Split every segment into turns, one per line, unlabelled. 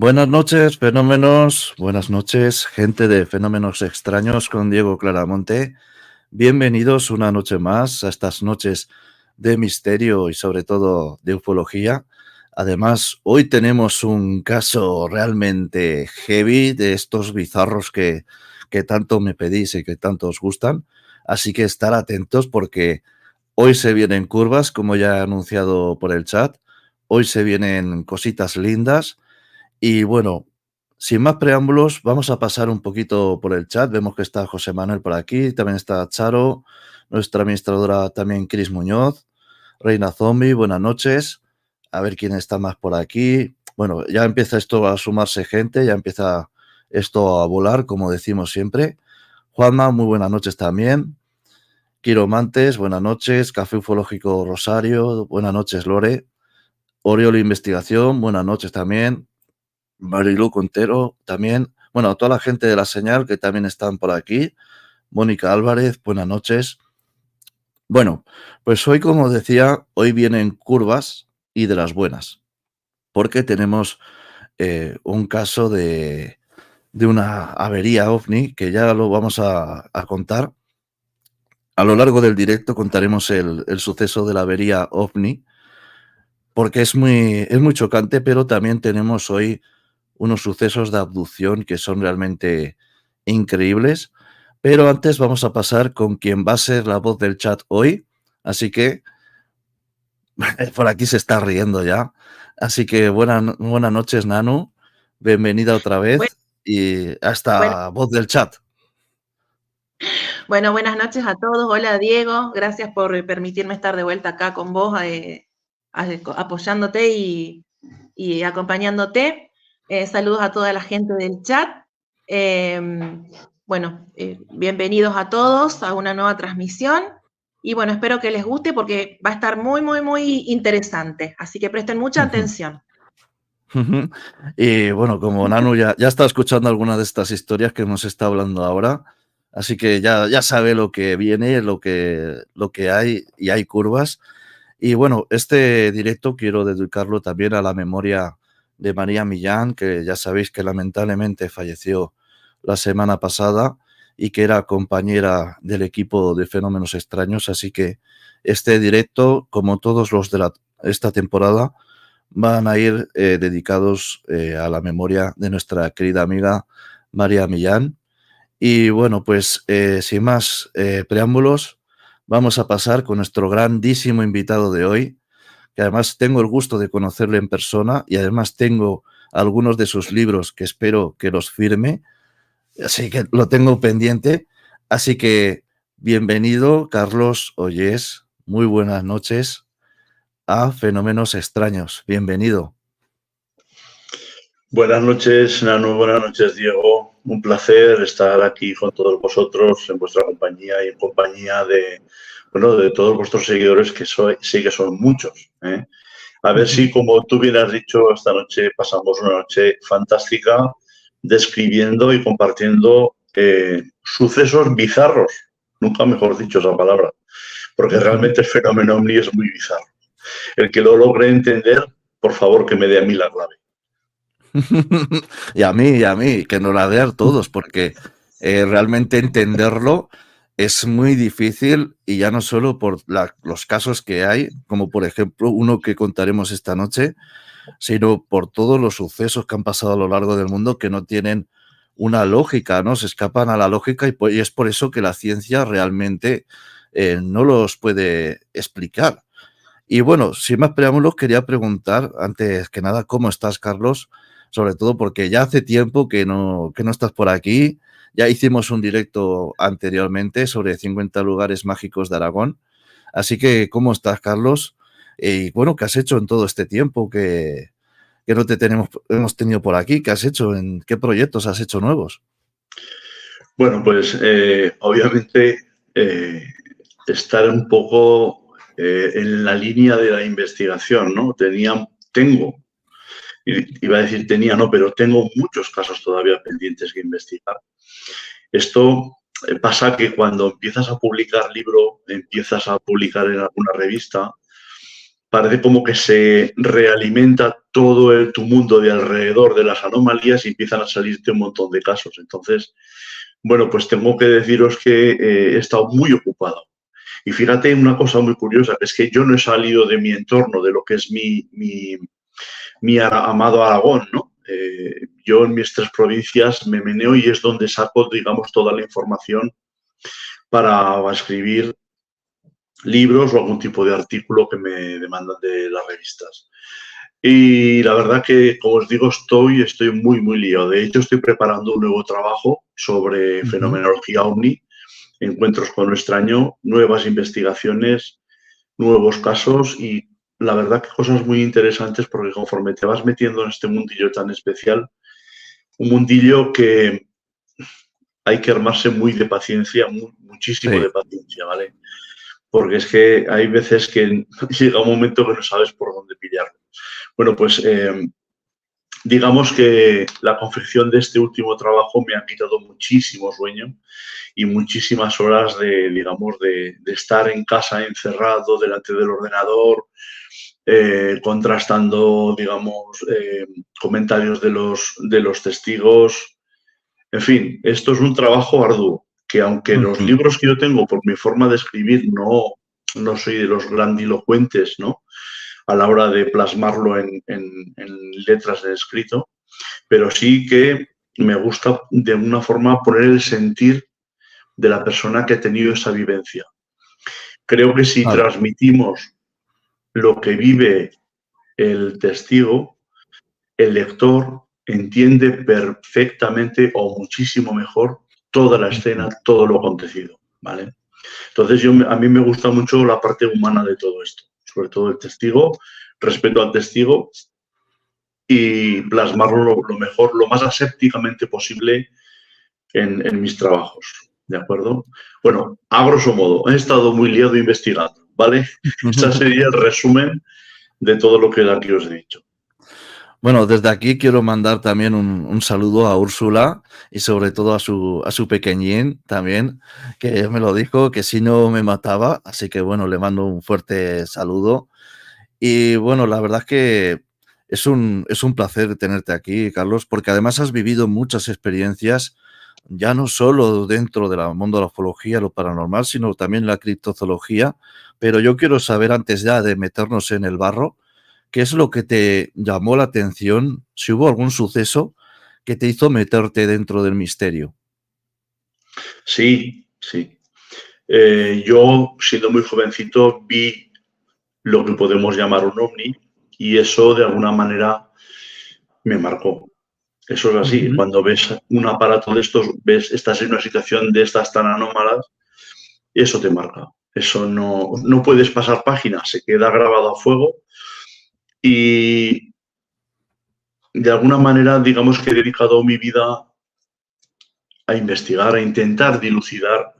Buenas noches, fenómenos. Buenas noches, gente de Fenómenos Extraños con Diego Claramonte. Bienvenidos una noche más a estas noches de misterio y sobre todo de ufología. Además, hoy tenemos un caso realmente heavy de estos bizarros que tanto me pedís y que tanto os gustan. Así que estar atentos porque hoy se vienen curvas, como ya he anunciado por el chat. Hoy se vienen cositas lindas. Y bueno, sin más preámbulos, vamos a pasar un poquito por el chat. Vemos que está José Manuel por aquí, también está Charo, nuestra administradora también Cris Muñoz, Reina Zombie, buenas noches. A ver quién está más por aquí. Bueno, ya empieza esto a sumarse gente, ya empieza esto a volar, como decimos siempre. Juanma, muy buenas noches también. Quiromantes, buenas noches. Café Ufológico Rosario, buenas noches Lore. Oriol Investigación, buenas noches también. Marilu Contero también. Bueno, a toda la gente de La Señal que también están por aquí. Mónica Álvarez, buenas noches. Bueno, pues hoy, como decía, hoy vienen curvas y de las buenas, porque tenemos un caso de una avería ovni que ya lo vamos a contar. A lo largo del directo contaremos el suceso de la avería ovni, porque es muy chocante, pero también tenemos hoy unos sucesos de abducción que son realmente increíbles. Pero antes vamos a pasar con quien va a ser la voz del chat hoy. Así que por aquí se está riendo ya. Así que buenas noches, Nanu. Bienvenida otra
Bueno,
vez y a
bueno,
esta voz del chat.
bueno, buenas noches a todos. Hola Diego, gracias por permitirme estar de vuelta acá con vos, apoyándote y acompañándote. Saludos a toda la gente del chat. Bienvenidos a todos a una nueva transmisión. Y bueno, espero que les guste porque va a estar muy, muy, muy interesante. Así que presten mucha atención.
Y bueno, como Nanu ya está escuchando alguna de estas historias que nos está hablando ahora, así que ya sabe lo que viene, lo que hay, y hay curvas. Y bueno, este directo quiero dedicarlo también a la memoria de María Millán, que ya sabéis que lamentablemente falleció la semana pasada y que era compañera del equipo de Fenómenos Extraños. Así que este directo, como todos los de esta temporada, van a ir dedicados a la memoria de nuestra querida amiga María Millán. Y bueno, pues sin más preámbulos, vamos a pasar con nuestro grandísimo invitado de hoy, que además tengo el gusto de conocerle en persona y además tengo algunos de sus libros que espero que los firme, así que lo tengo pendiente. Así que bienvenido, Carlos Ollés, muy buenas noches a Fenómenos Extraños, bienvenido.
Buenas noches, Nanu, buenas noches, Diego. Un placer estar aquí con todos vosotros en vuestra compañía y en compañía de todos vuestros seguidores, que sí que son muchos. A ver si, como tú bien has dicho, esta noche pasamos una noche fantástica describiendo y compartiendo sucesos bizarros. Nunca mejor dicho esa palabra, porque realmente el fenómeno ovni es muy bizarro. El que lo logre entender, por favor, que me dé a mí la clave.
y a mí, que nos la dé a todos, porque realmente entenderlo es muy difícil y ya no solo por los casos que hay, como por ejemplo uno que contaremos esta noche, sino por todos los sucesos que han pasado a lo largo del mundo que no tienen una lógica, ¿no? Se escapan a la lógica y es por eso que la ciencia realmente no los puede explicar. Y bueno, sin más preámbulos, quería preguntar, antes que nada, ¿cómo estás, Carlos? Sobre todo porque ya hace tiempo que no estás por aquí. Ya hicimos un directo anteriormente sobre 50 lugares mágicos de Aragón. Así que, ¿cómo estás, Carlos? Y bueno, ¿qué has hecho en todo este tiempo que no hemos tenido por aquí? ¿Qué has hecho? ¿En qué proyectos has hecho nuevos?
Bueno, pues obviamente estar un poco en la línea de la investigación, ¿no? Iba a decir tenía, no, pero tengo muchos casos todavía pendientes que investigar. Esto pasa que cuando empiezas a publicar libro, empiezas a publicar en alguna revista, parece como que se realimenta todo tu mundo de alrededor de las anomalías y empiezan a salirte un montón de casos. Entonces, bueno, pues tengo que deciros que he estado muy ocupado. Y fíjate una cosa muy curiosa, que es que yo no he salido de mi entorno, de lo que es mi amado Aragón, ¿no? Yo en mis 3 provincias me meneo y es donde saco, digamos, toda la información para escribir libros o algún tipo de artículo que me demandan de las revistas. Y la verdad que, como os digo, estoy muy, muy liado. De hecho, estoy preparando un nuevo trabajo sobre fenomenología ovni, encuentros con lo extraño, nuevas investigaciones, nuevos casos y la verdad que cosas muy interesantes porque conforme te vas metiendo en este mundillo tan especial, un mundillo que hay que armarse muy de paciencia, muchísimo de paciencia, ¿vale? Porque es que hay veces que llega un momento que no sabes por dónde pillarlo. Bueno, pues digamos que la confección de este último trabajo me ha quitado muchísimo sueño y muchísimas horas digamos, de estar en casa encerrado delante del ordenador, contrastando, digamos, comentarios de los testigos. En fin, esto es un trabajo arduo, que aunque los libros que yo tengo, por mi forma de escribir, no soy de los grandilocuentes, ¿no?, a la hora de plasmarlo en letras de escrito, pero sí que me gusta de una forma poner el sentir de la persona que ha tenido esa vivencia. Creo que si transmitimos lo que vive el testigo, el lector entiende perfectamente o muchísimo mejor toda la escena, todo lo acontecido, ¿vale? Entonces a mí me gusta mucho la parte humana de todo esto, sobre todo el testigo, respeto al testigo y plasmarlo lo mejor, lo más asépticamente posible en mis trabajos, ¿de acuerdo? Bueno, a grosso modo, he estado muy liado investigando, ¿vale? Ese sería el resumen de todo lo que aquí os he dicho.
Bueno, desde aquí quiero mandar también un saludo a Úrsula y sobre todo a su pequeñín también, que me lo dijo, que si no me mataba, así que bueno, le mando un fuerte saludo. Y bueno, la verdad es que es un placer tenerte aquí, Carlos, porque además has vivido muchas experiencias, ya no solo dentro del mundo de la ufología, lo paranormal, sino también la criptozoología. Pero yo quiero saber, antes ya de meternos en el barro, ¿qué es lo que te llamó la atención? Si hubo algún suceso que te hizo meterte dentro del misterio.
Sí, sí. Yo, siendo muy jovencito, vi lo que podemos llamar un ovni y eso de alguna manera me marcó. Eso es así. Cuando ves un aparato de estos, estás en una situación de estas tan anómalas, eso te marca. Eso no puedes pasar páginas, se queda grabado a fuego y de alguna manera, digamos que he dedicado mi vida a investigar, a intentar dilucidar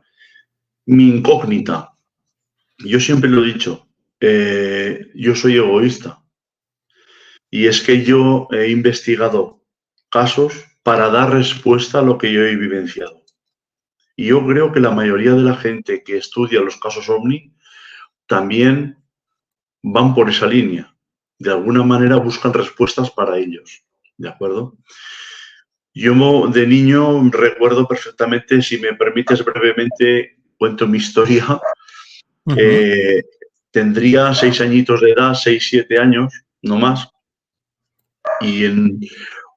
mi incógnita. Yo siempre lo he dicho, yo soy egoísta y es que yo he investigado casos para dar respuesta a lo que yo he vivenciado. Y yo creo que la mayoría de la gente que estudia los casos OVNI también van por esa línea. De alguna manera buscan respuestas para ellos. ¿De acuerdo? Yo de niño recuerdo perfectamente, si me permites brevemente, cuento mi historia. Tendría 6 añitos de edad, 6, 7 años, no más. Y en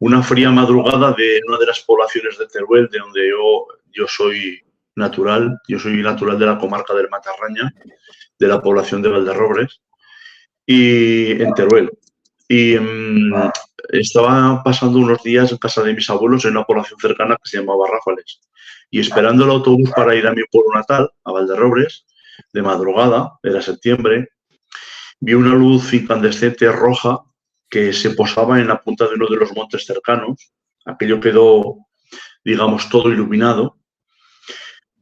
una fría madrugada de una de las poblaciones de Teruel, de donde yo soy natural de la comarca del Matarraña, de la población de Valderrobres, y en Teruel. Y estaba pasando unos días en casa de mis abuelos en una población cercana que se llamaba Ráfales. Y esperando el autobús para ir a mi pueblo natal, a Valderrobres, de madrugada, era septiembre, vi una luz incandescente roja que se posaba en la punta de uno de los montes cercanos. Aquello quedó, digamos, todo iluminado.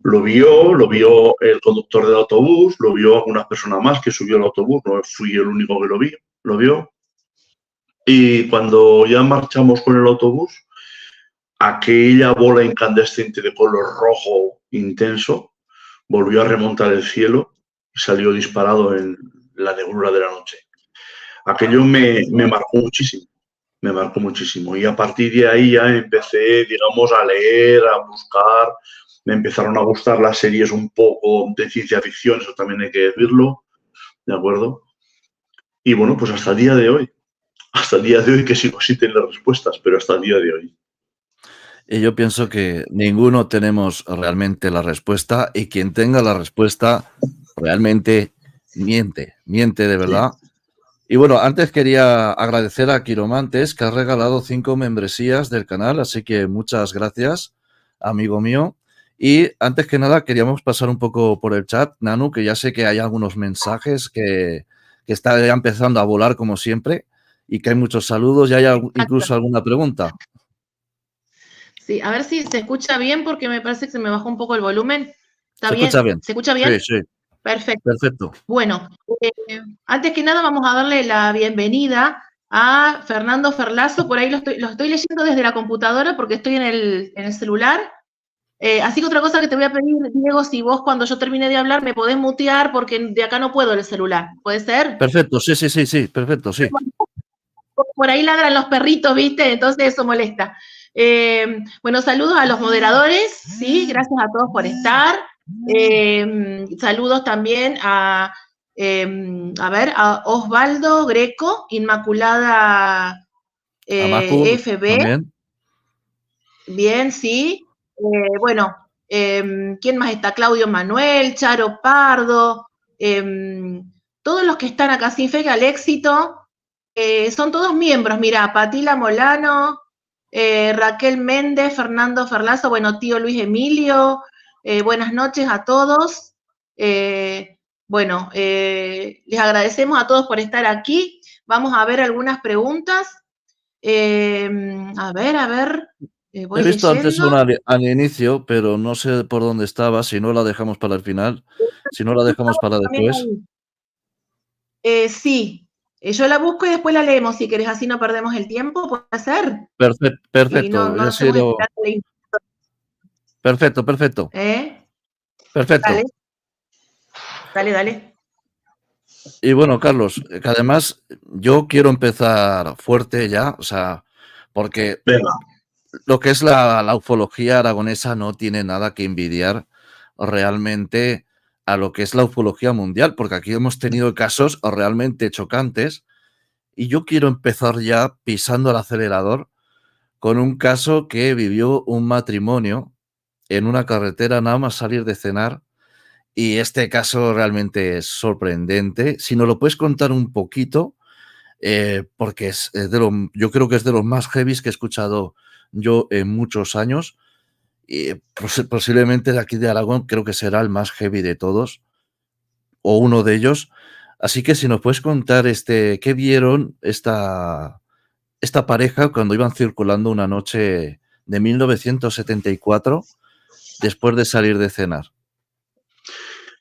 Lo vio el conductor del autobús, lo vio alguna persona más que subió al autobús, no fui el único que lo vio. Y cuando ya marchamos con el autobús, aquella bola incandescente de color rojo intenso volvió a remontar el cielo y salió disparado en la negrura de la noche. aquello me marcó muchísimo. Me marcó muchísimo. Y a partir de ahí ya empecé, digamos, a leer, a buscar. Me empezaron a gustar las series un poco de ciencia ficción, eso también hay que decirlo, ¿de acuerdo? Y bueno, pues hasta el día de hoy que sigo sin tener respuestas, pero hasta el día de hoy.
Y yo pienso que ninguno tenemos realmente la respuesta y quien tenga la respuesta realmente miente de verdad.
Sí.
Y bueno, antes quería agradecer a Quiromantes que ha regalado 5 membresías del canal, así que muchas gracias, amigo mío. Y antes que nada queríamos pasar un poco por el chat, Nanu, que ya sé que hay algunos mensajes que está ya empezando a volar como siempre y que hay muchos saludos y hay incluso alguna pregunta.
Sí, a ver si se escucha bien porque me parece que se me bajó un poco el volumen. ¿Está
¿Se
bien?
escucha bien?
¿Se escucha bien?
Sí, sí.
Perfecto.
Perfecto.
Bueno, antes que nada vamos a darle la bienvenida a Fernando Ferlazo. Por ahí lo estoy leyendo desde la computadora porque estoy en el celular. Así que otra cosa que te voy a pedir, Diego, si vos cuando yo termine de hablar me podés mutear porque de acá no puedo el celular. ¿Puede ser?
Perfecto, sí, perfecto, sí.
Por ahí ladran los perritos, ¿viste? Entonces eso molesta. Bueno, saludos a los moderadores, ¿sí? Gracias a todos por estar. Saludos también a Osvaldo Greco, Inmaculada
Amacu
FB.
también.
Bien, sí. Bueno, ¿quién más está? Claudio Manuel, Charo Pardo, todos los que están acá, Sin Fe al Éxito, son todos miembros. Mira, Patila Molano, Raquel Méndez, Fernando Ferlazo, bueno, tío Luis Emilio, buenas noches a todos. Les agradecemos a todos por estar aquí. Vamos a ver algunas preguntas. A ver. Voy
He visto antes
leyendo.
una al inicio, pero no sé por dónde estaba. Si no, la dejamos para el final. Si no, la dejamos para después.
Sí, yo la busco y después la leemos si querés, así no perdemos el tiempo, ¿puede ser?
Perfecto.
Y no
Ya
hacemos esperar a
Perfecto. Perfecto.
Dale.
Y bueno, Carlos, que además yo quiero empezar fuerte ya, o sea, porque
Venga.
lo que es la ufología aragonesa no tiene nada que envidiar realmente a lo que es la ufología mundial, porque aquí hemos tenido casos realmente chocantes y yo quiero empezar ya pisando el acelerador con un caso que vivió un matrimonio en una carretera nada más salir de cenar y este caso realmente es sorprendente. Si nos lo puedes contar un poquito, porque yo creo que es de los más heavies que he escuchado yo en muchos años y posiblemente de aquí de Aragón creo que será el más heavy de todos o uno de ellos. Así que si nos puedes contar qué vieron esta pareja cuando iban circulando una noche de 1974 después de salir de cenar.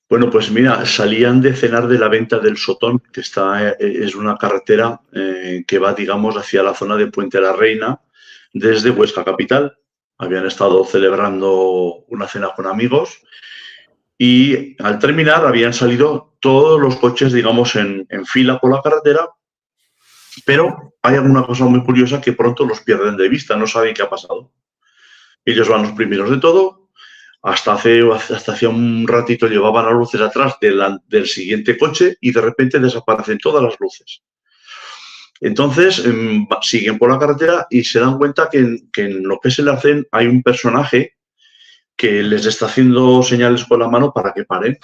Bueno, pues mira, salían de cenar de la Venta del Sotón, que es una carretera que va, digamos, hacia la zona de Puente de la Reina, desde Huesca capital. Habían estado celebrando una cena con amigos y al terminar habían salido todos los coches, digamos, en fila por la carretera, pero hay alguna cosa muy curiosa que pronto los pierden de vista, no saben qué ha pasado. Ellos van los primeros de todo. Hasta hacía un ratito llevaban las luces atrás del siguiente coche y de repente desaparecen todas las luces. Entonces siguen por la carretera y se dan cuenta que en lo que es el arcén hay un personaje que les está haciendo señales con la mano para que paren.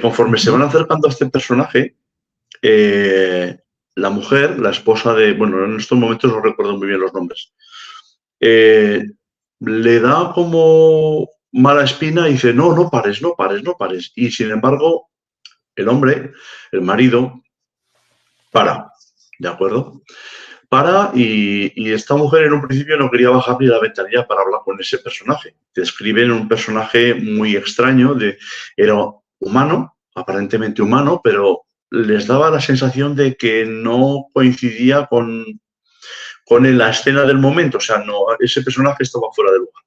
Conforme se van acercando a este personaje, la mujer, la esposa bueno, en estos momentos no recuerdo muy bien los nombres, le da como mala espina y dice, no pares. Y sin embargo, el hombre, el marido, para, ¿de acuerdo? Para y esta mujer en un principio no quería bajar ni la ventanilla para hablar con ese personaje. Describen un personaje muy extraño, era humano, aparentemente humano, pero les daba la sensación de que no coincidía con la escena del momento, o sea, no, ese personaje estaba fuera de lugar.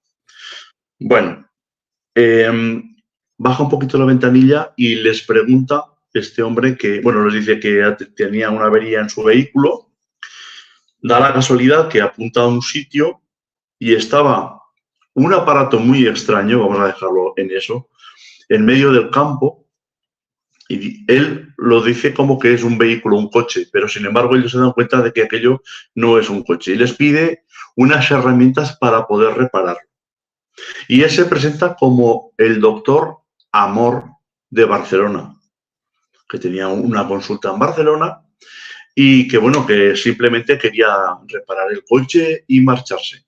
Bueno, baja un poquito la ventanilla y les pregunta este hombre que, bueno, les dice que tenía una avería en su vehículo. Da la casualidad que apunta a un sitio y estaba un aparato muy extraño, vamos a dejarlo en eso, en medio del campo, y él lo dice como que es un vehículo, un coche, pero sin embargo ellos se dan cuenta de que aquello no es un coche y les pide unas herramientas para poder repararlo. Y él se presenta como el doctor Amor de Barcelona, que tenía una consulta en Barcelona y que, bueno, que simplemente quería reparar el coche y marcharse.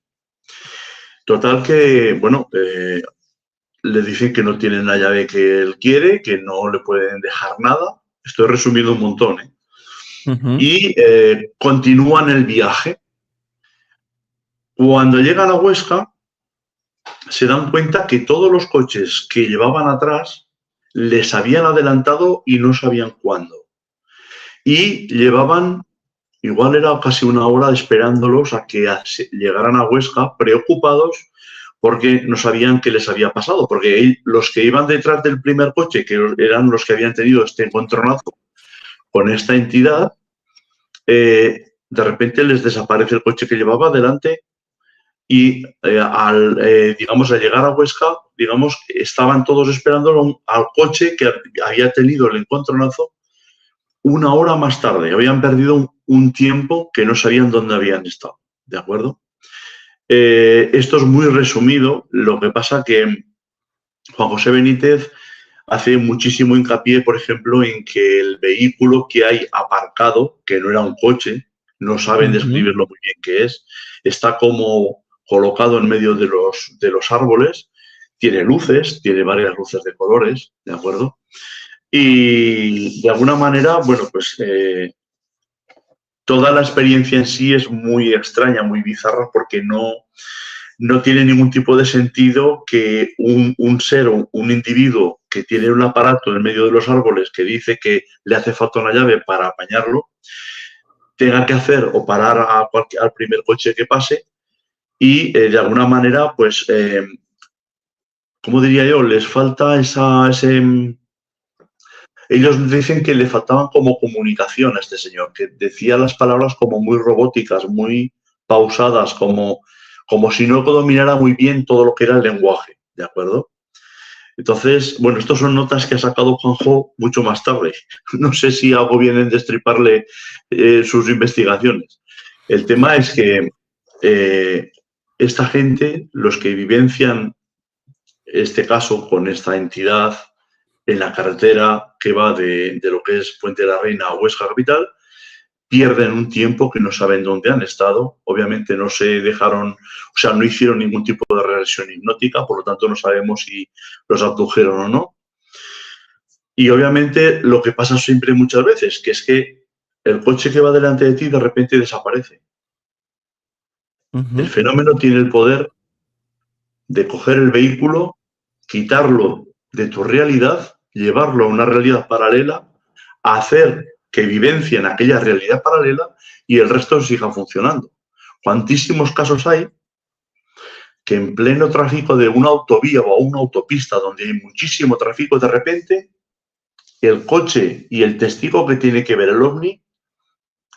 Total que, bueno, le dicen que no tienen la llave que él quiere, que no le pueden dejar nada. Estoy resumiendo un montón, ¿eh? Y continúan el viaje. Cuando llegan a Huesca, se dan cuenta que todos los coches que llevaban atrás les habían adelantado y no sabían cuándo. Y llevaban, igual era casi una hora esperándolos a que llegaran a Huesca, preocupados porque no sabían qué les había pasado, porque los que iban detrás del primer coche, que eran los que habían tenido este encontronazo con esta entidad, de repente les desaparece el coche que llevaba adelante y al llegar a Huesca, digamos, estaban todos esperando al coche que había tenido el encontronazo una hora más tarde. Habían perdido un tiempo que no sabían dónde habían estado, ¿de acuerdo? Esto es muy resumido, lo que pasa que Juan José Benítez hace muchísimo hincapié, por ejemplo, en que el vehículo que hay aparcado, que no era un coche, no saben describirlo muy bien qué es, está como colocado en medio de los árboles, tiene luces, tiene varias luces de colores, ¿de acuerdo? Y de alguna manera, bueno, pues toda la experiencia en sí es muy extraña, muy bizarra, porque no tiene ningún tipo de sentido que un ser, un individuo que tiene un aparato en medio de los árboles que dice que le hace falta una llave para apañarlo, tenga que hacer o parar al primer coche que pase y de alguna manera, pues, ¿cómo diría yo? Les falta ellos dicen que le faltaban como comunicación a este señor, que decía las palabras como muy robóticas, muy pausadas, como si no dominara muy bien todo lo que era el lenguaje, ¿de acuerdo? Entonces, bueno, estas son notas que ha sacado Juanjo mucho más tarde. No sé si hago bien en destriparle sus investigaciones. El tema es que esta gente, los que vivencian este caso con esta entidad en la carretera que va de lo que es Puente de la Reina a Huesca capital, pierden un tiempo que no saben dónde han estado. Obviamente no se dejaron, o sea, no hicieron ningún tipo de regresión hipnótica, por lo tanto no sabemos si los abdujeron o no. Y obviamente lo que pasa siempre muchas veces, que es que el coche que va delante de ti de repente desaparece. El fenómeno tiene el poder de coger el vehículo, quitarlo de tu realidad, llevarlo a una realidad paralela, hacer que vivencien aquella realidad paralela y el resto siga funcionando. ¿Cuantísimos casos hay que en pleno tráfico de una autovía o una autopista donde hay muchísimo tráfico, de repente el coche y el testigo que tiene que ver el ovni,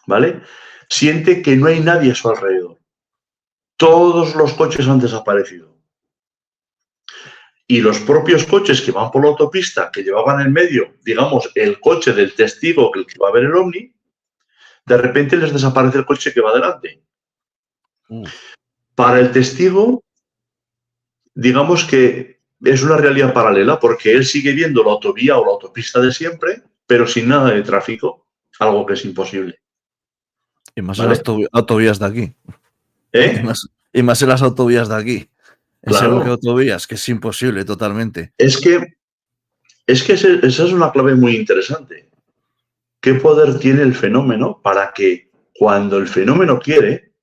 ¿vale?, siente que no hay nadie a su alrededor. Todos los coches han desaparecido. Y los propios coches que van por la autopista, que llevaban en medio, digamos, el coche del testigo que va a ver el ovni, de repente les desaparece el coche que va delante. Para el testigo, digamos que es una realidad paralela, porque él sigue viendo la autovía o la autopista de siempre, pero sin nada de tráfico, algo que es imposible.
Y más en las autovías de aquí. Y más en las autovías de aquí.
Claro.
Según que autovías, que es imposible totalmente.
Es que esa es una clave muy interesante. ¿Qué poder tiene el fenómeno para que cuando el fenómeno quiere,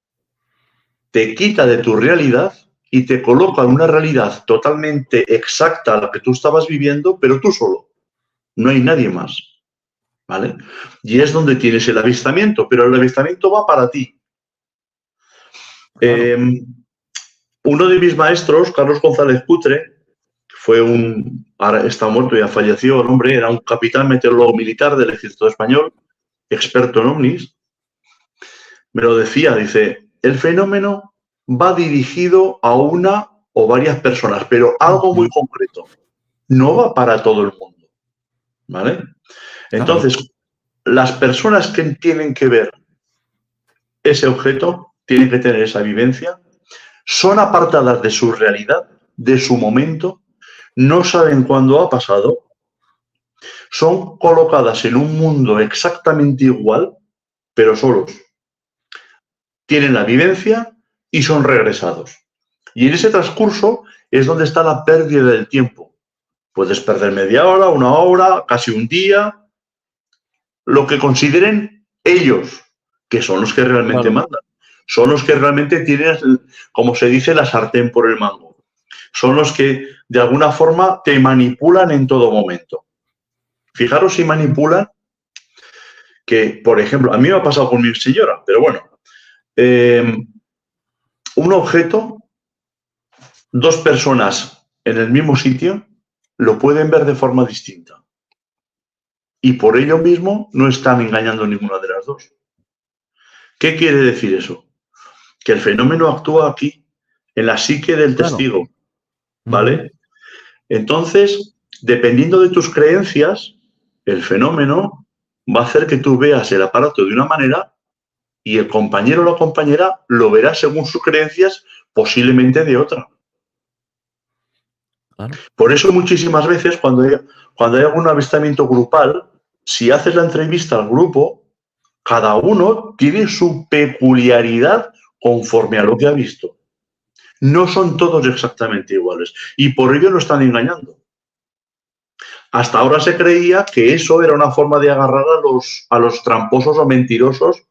te quita de tu realidad y te coloca en una realidad totalmente exacta a la que tú estabas viviendo, pero tú solo? No hay nadie más, ¿vale? Y es donde tienes el avistamiento, pero el avistamiento va para ti. Claro. Uno de mis maestros, Carlos González Cutre, fue un ahora está muerto, ya falleció el hombre, era un capitán meteorólogo militar del ejército español, experto en ovnis, me lo decía, dice, el fenómeno va dirigido a una o varias personas, pero algo muy concreto, no va para todo el mundo, ¿vale? Entonces, las personas que tienen que ver ese objeto, tienen que tener esa vivencia, son apartadas de su realidad, de su momento, no saben cuándo ha pasado, son colocadas en un mundo exactamente igual, pero solos. Tienen la vivencia y son regresados. Y en ese transcurso es donde está la pérdida del tiempo. Puedes perder media hora, una hora, casi un día, lo que consideren ellos, que son los que realmente mandan. Son los que realmente tienen, como se dice, la sartén por el mango. Son los que, de alguna forma, te manipulan en todo momento. Fijaros si manipulan que, por ejemplo, a mí me ha pasado con mi señora, pero bueno, un objeto, dos personas en el mismo sitio, lo pueden ver de forma distinta. Y por ello mismo no están engañando a ninguna de las dos. ¿Qué quiere decir eso? Que el fenómeno actúa aquí, en la psique del testigo, ¿vale? Entonces, dependiendo de tus creencias, el fenómeno va a hacer que tú veas el aparato de una manera y el compañero o la compañera lo verá según sus creencias, posiblemente de otra.
Claro.
Por eso muchísimas veces cuando hay algún avistamiento grupal, si haces la entrevista al grupo, cada uno tiene su peculiaridad conforme a lo que ha visto. No son todos exactamente iguales y por ello lo están engañando. Hasta ahora se creía que eso era una forma de agarrar a los tramposos o mentirosos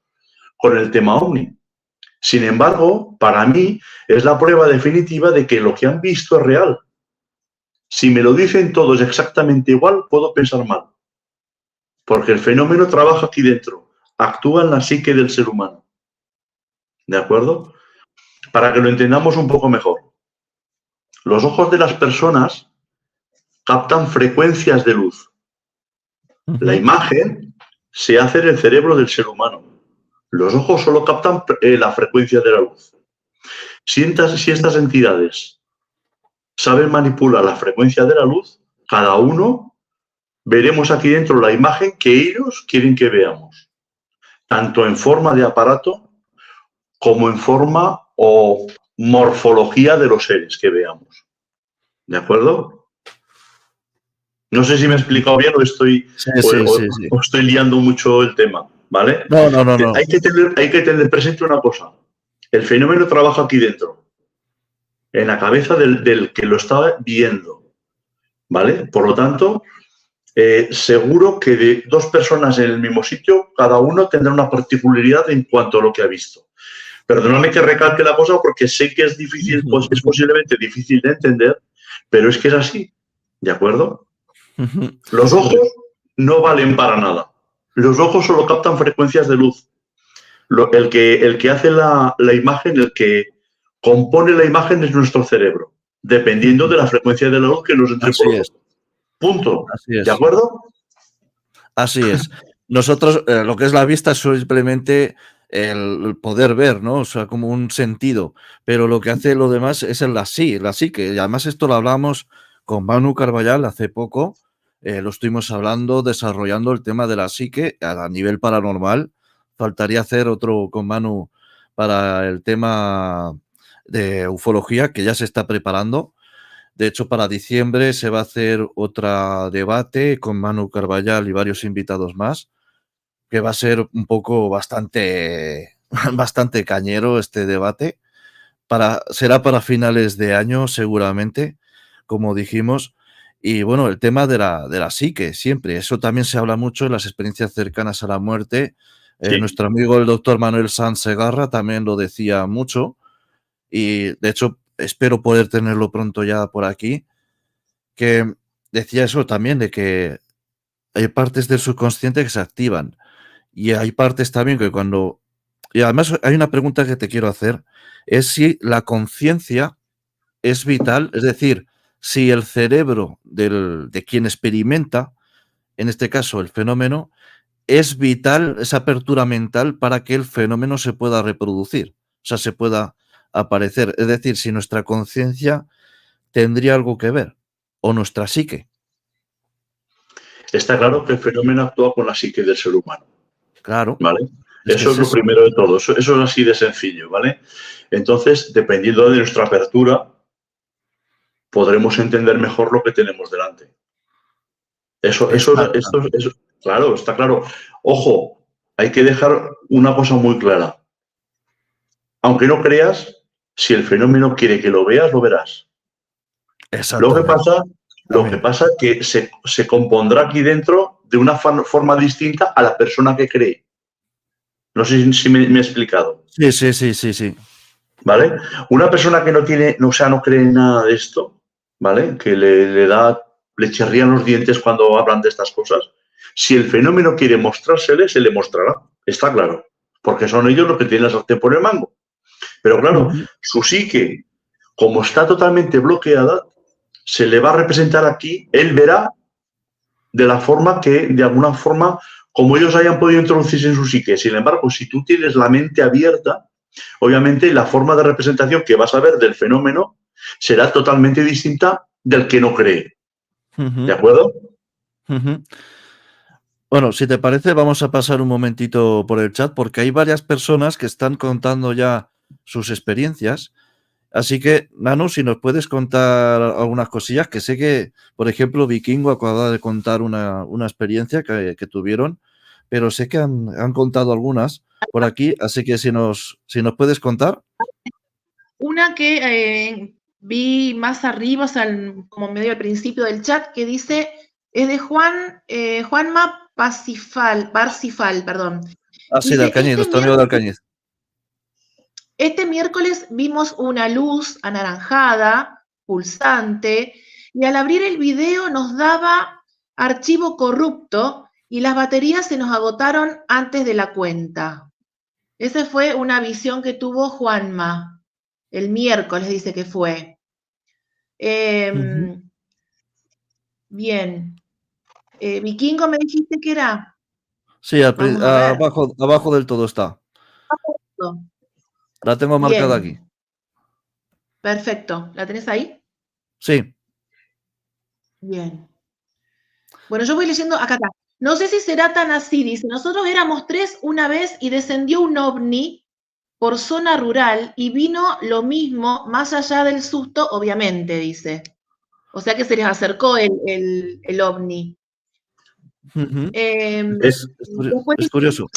con el tema ovni. Sin embargo, para mí es la prueba definitiva de que lo que han visto es real. Si me lo dicen todos exactamente igual, puedo pensar mal. Porque el fenómeno trabaja aquí dentro, actúa en la psique del ser humano. ¿De acuerdo? Para que lo entendamos un poco mejor. Los ojos de las personas captan frecuencias de luz. La imagen se hace en el cerebro del ser humano. Los ojos solo captan la frecuencia de la luz. Si estas entidades saben manipular la frecuencia de la luz, cada uno veremos aquí dentro la imagen que ellos quieren que veamos, tanto en forma de aparato como en forma o morfología de los seres que veamos. ¿De acuerdo? No sé si me he explicado bien o estoy liando mucho el tema, ¿vale?
No.
Hay que tener presente una cosa. El fenómeno trabaja aquí dentro, en la cabeza del que lo está viendo, ¿vale? Por lo tanto, seguro que de dos personas en el mismo sitio, cada uno tendrá una particularidad en cuanto a lo que ha visto. Perdóname que recalque la cosa porque sé que es difícil, pues es posiblemente difícil de entender, pero es que es así, ¿de acuerdo? Los ojos no valen para nada. Los ojos solo captan frecuencias de luz. El que hace la imagen, el que compone la imagen es nuestro cerebro, dependiendo de la frecuencia de la luz que nos entre por los ojos. Punto. ¿De acuerdo?
Así es. Nosotros, lo que es la vista es simplemente el poder ver, ¿no? O sea, como un sentido. Pero lo que hace lo demás es la psique. Y además esto lo hablamos con Manu Carballal hace poco. Lo estuvimos hablando, desarrollando el tema de la psique a nivel paranormal. Faltaría hacer otro con Manu para el tema de ufología, que ya se está preparando. De hecho, para diciembre se va a hacer otro debate con Manu Carballal y varios invitados más, que va a ser un poco bastante cañero este debate. Será para finales de año, seguramente, como dijimos. Y bueno, el tema de la psique, siempre. Eso también se habla mucho en las experiencias cercanas a la muerte.
Sí.
Nuestro amigo el doctor Manuel Sanz Segarra también lo decía mucho. Y de hecho, espero poder tenerlo pronto ya por aquí, que decía eso también, de que hay partes del subconsciente que se activan y hay partes también que cuando... Y además hay una pregunta que te quiero hacer, es si la conciencia es vital, es decir, si el cerebro de quien experimenta, en este caso el fenómeno, es vital esa apertura mental para que el fenómeno se pueda reproducir, o sea, se pueda aparecer. Es decir, si nuestra conciencia tendría algo que ver, o nuestra psique.
Está claro que el fenómeno actúa con la psique del ser humano.
Claro.
¿Vale?
Es
Eso es lo primero de todo. Eso es así de sencillo, ¿vale? Entonces, dependiendo de nuestra apertura, podremos entender mejor lo que tenemos delante. Eso, claro, está claro. Ojo, hay que dejar una cosa muy clara. Aunque no creas, si el fenómeno quiere que lo veas, lo verás. Lo que pasa es que se compondrá aquí dentro de una forma distinta a la persona que cree. No sé si me he explicado.
Sí.
¿Vale? Una persona que no cree en nada de esto, ¿vale? Que le chirrían los dientes cuando hablan de estas cosas. Si el fenómeno quiere mostrársele, se le mostrará. Está claro. Porque son ellos los que tienen la sartén por el mango. Pero claro, su psique, como está totalmente bloqueada, se le va a representar aquí, él verá de la forma que, de alguna forma, como ellos hayan podido introducirse en su psique. Sin embargo, si tú tienes la mente abierta, obviamente la forma de representación que vas a ver del fenómeno será totalmente distinta del que no cree. ¿De acuerdo?
Bueno, si te parece, vamos a pasar un momentito por el chat porque hay varias personas que están contando ya sus experiencias. Así que, Nano, si nos puedes contar algunas cosillas, que sé que, por ejemplo, Vikingo acaba de contar una experiencia que tuvieron, pero sé que han contado algunas por aquí, así que si nos puedes contar.
Una que vi más arriba, o sea, como medio al principio del chat, que dice, es de Juanma Parsifal, perdón.
Ah, sí, de Alcañiz, nuestro amigo de Alcañiz.
Este miércoles vimos una luz anaranjada, pulsante, y al abrir el video nos daba archivo corrupto y las baterías se nos agotaron antes de la cuenta. Esa fue una visión que tuvo Juanma. El miércoles dice que fue. Bien. Vikingo, ¿me dijiste que era?
Sí, abajo del todo está. La tengo marcada aquí.
Perfecto. ¿La tenés ahí?
Sí.
Bien. Bueno, yo voy leyendo acá. No sé si será tan así, dice. Nosotros éramos 3 una vez y descendió un ovni por zona rural y vino lo mismo, más allá del susto, obviamente, dice. O sea que se les acercó el ovni.
Es curioso.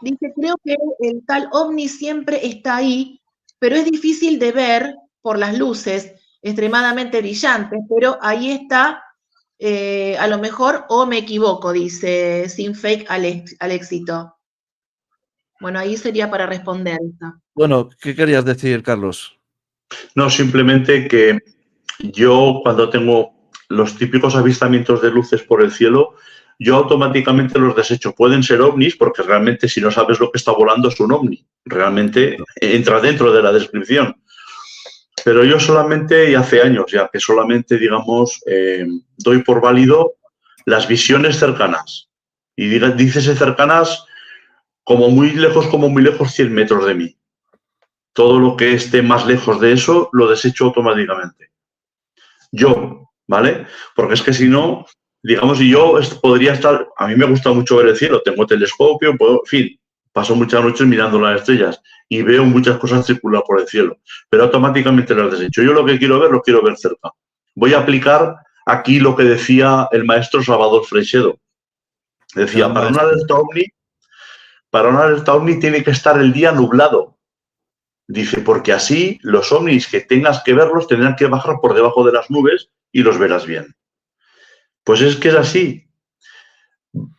Dice, creo que el tal ovni siempre está ahí, pero es difícil de ver por las luces extremadamente brillantes, pero ahí está, a lo mejor, o me equivoco, dice, sin fake al éxito. Bueno, ahí sería para responder.
Bueno, ¿qué querías decir, Carlos?
No, simplemente que yo cuando tengo los típicos avistamientos de luces por el cielo, yo automáticamente los desecho. Pueden ser ovnis porque realmente si no sabes lo que está volando es un ovni. Realmente entra dentro de la descripción. Pero yo solamente, y hace años ya, que solamente, digamos, doy por válido las visiones cercanas. Y dícese cercanas como muy lejos, 100 metros de mí. Todo lo que esté más lejos de eso lo desecho automáticamente. Yo, ¿vale? Porque es que si no, digamos, y yo podría estar, a mí me gusta mucho ver el cielo, tengo telescopio, en fin, paso muchas noches mirando las estrellas y veo muchas cosas circular por el cielo, pero automáticamente las desecho. Yo lo que quiero ver, lo quiero ver cerca. Voy a aplicar aquí lo que decía el maestro Salvador Freixedo. Decía, para una alerta ovni tiene que estar el día nublado. Dice, porque así los ovnis que tengas que verlos tendrán que bajar por debajo de las nubes y los verás bien. Pues es que es así.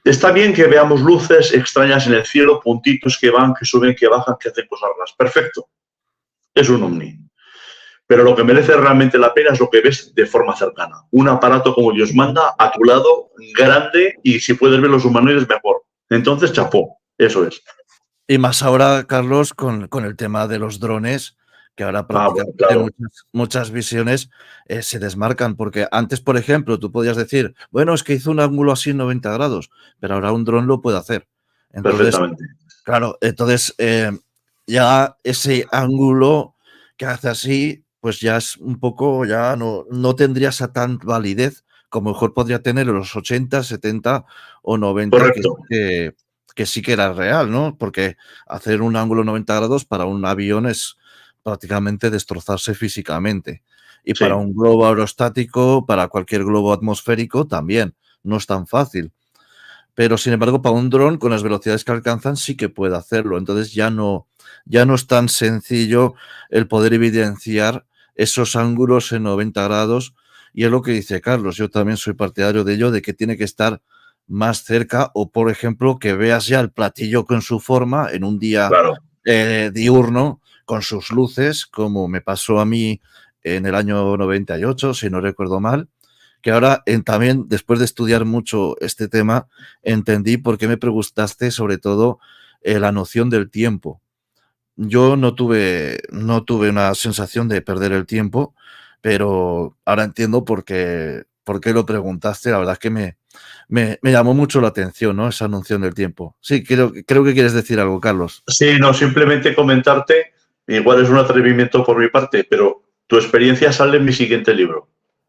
Está bien que veamos luces extrañas en el cielo, puntitos que van, que suben, que bajan, que hacen cosas raras. Perfecto. Es un ovni. Pero lo que merece realmente la pena es lo que ves de forma cercana. Un aparato como Dios manda, a tu lado, grande, y si puedes ver los humanoides, mejor. Entonces, chapó. Eso es.
Y más ahora, Carlos, con el tema de los drones, que ahora
Bueno,
prácticamente
claro,
muchas visiones se desmarcan, porque antes, por ejemplo, tú podías decir, bueno, es que hizo un ángulo así en 90 grados, pero ahora un dron lo puede hacer. Entonces,
perfectamente.
claro, entonces ya ese ángulo que hace así, pues ya es un poco, ya no tendría esa tan validez como mejor podría tener en los 80, 70 o 90,
Correcto.
que sí que era real, ¿no? Porque hacer un ángulo 90 grados para un avión es prácticamente destrozarse físicamente. Y para
Sí,
un globo aerostático, para cualquier globo atmosférico también, no es tan fácil. Pero sin embargo, para un dron con las velocidades que alcanzan sí que puede hacerlo. Entonces ya no es tan sencillo el poder evidenciar esos ángulos en 90 grados. Y es lo que dice Carlos. Yo también soy partidario de ello, de que tiene que estar más cerca o, por ejemplo, que veas ya el platillo con su forma en un día
claro.
diurno, con sus luces, como me pasó a mí en el año 98, si no recuerdo mal, que ahora también, después de estudiar mucho este tema, entendí por qué me preguntaste sobre todo la noción del tiempo. Yo no tuve una sensación de perder el tiempo, pero ahora entiendo por qué lo preguntaste. La verdad es que me llamó mucho la atención, ¿no? Esa noción del tiempo. Sí, creo que quieres decir algo, Carlos.
Sí, no, simplemente comentarte, igual es un atrevimiento por mi parte, pero tu experiencia sale en mi siguiente libro.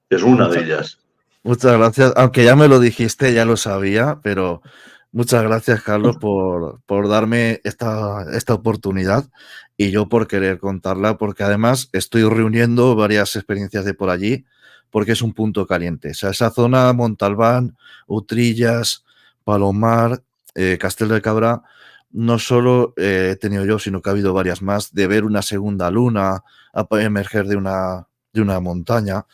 Es una de
Muchas,
ellas.
muchas gracias. Aunque ya me lo dijiste, ya lo sabía, pero muchas gracias, Carlos, por darme esta oportunidad y yo por querer contarla, porque además estoy reuniendo varias experiencias de por allí, porque es un punto caliente. O sea, esa zona, Montalbán, Utrillas, Palomar, Castel de Cabra, no solo he tenido yo, sino que ha habido varias más, de ver una segunda luna emerger de una montaña.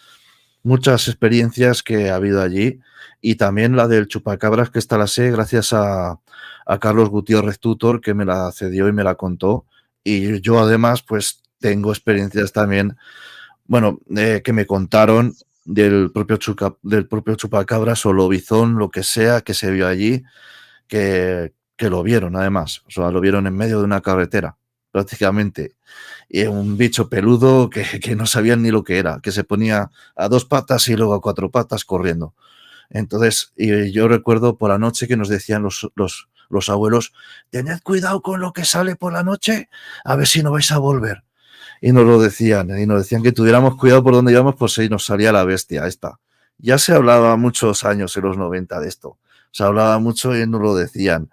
Muchas experiencias que ha habido allí y también la del chupacabras, que esta la sé gracias a Carlos Gutiérrez Tutor, que me la cedió y me la contó. Y yo además pues tengo experiencias también, bueno, que me contaron del propio chupacabras o lobizón, lo que sea, que se vio allí, que lo vieron además, o sea, lo vieron en medio de una carretera, prácticamente. Y un bicho peludo que no sabían ni lo que era, que se ponía a dos patas y luego a cuatro patas corriendo. Entonces, y yo recuerdo por la noche que nos decían los abuelos, tened cuidado con lo que sale por la noche, a ver si no vais a volver. Y nos lo decían, y nos decían que tuviéramos cuidado por donde íbamos, pues si nos salía la bestia esta. Ya se hablaba muchos años en los 90 de esto. Se hablaba mucho y nos lo decían.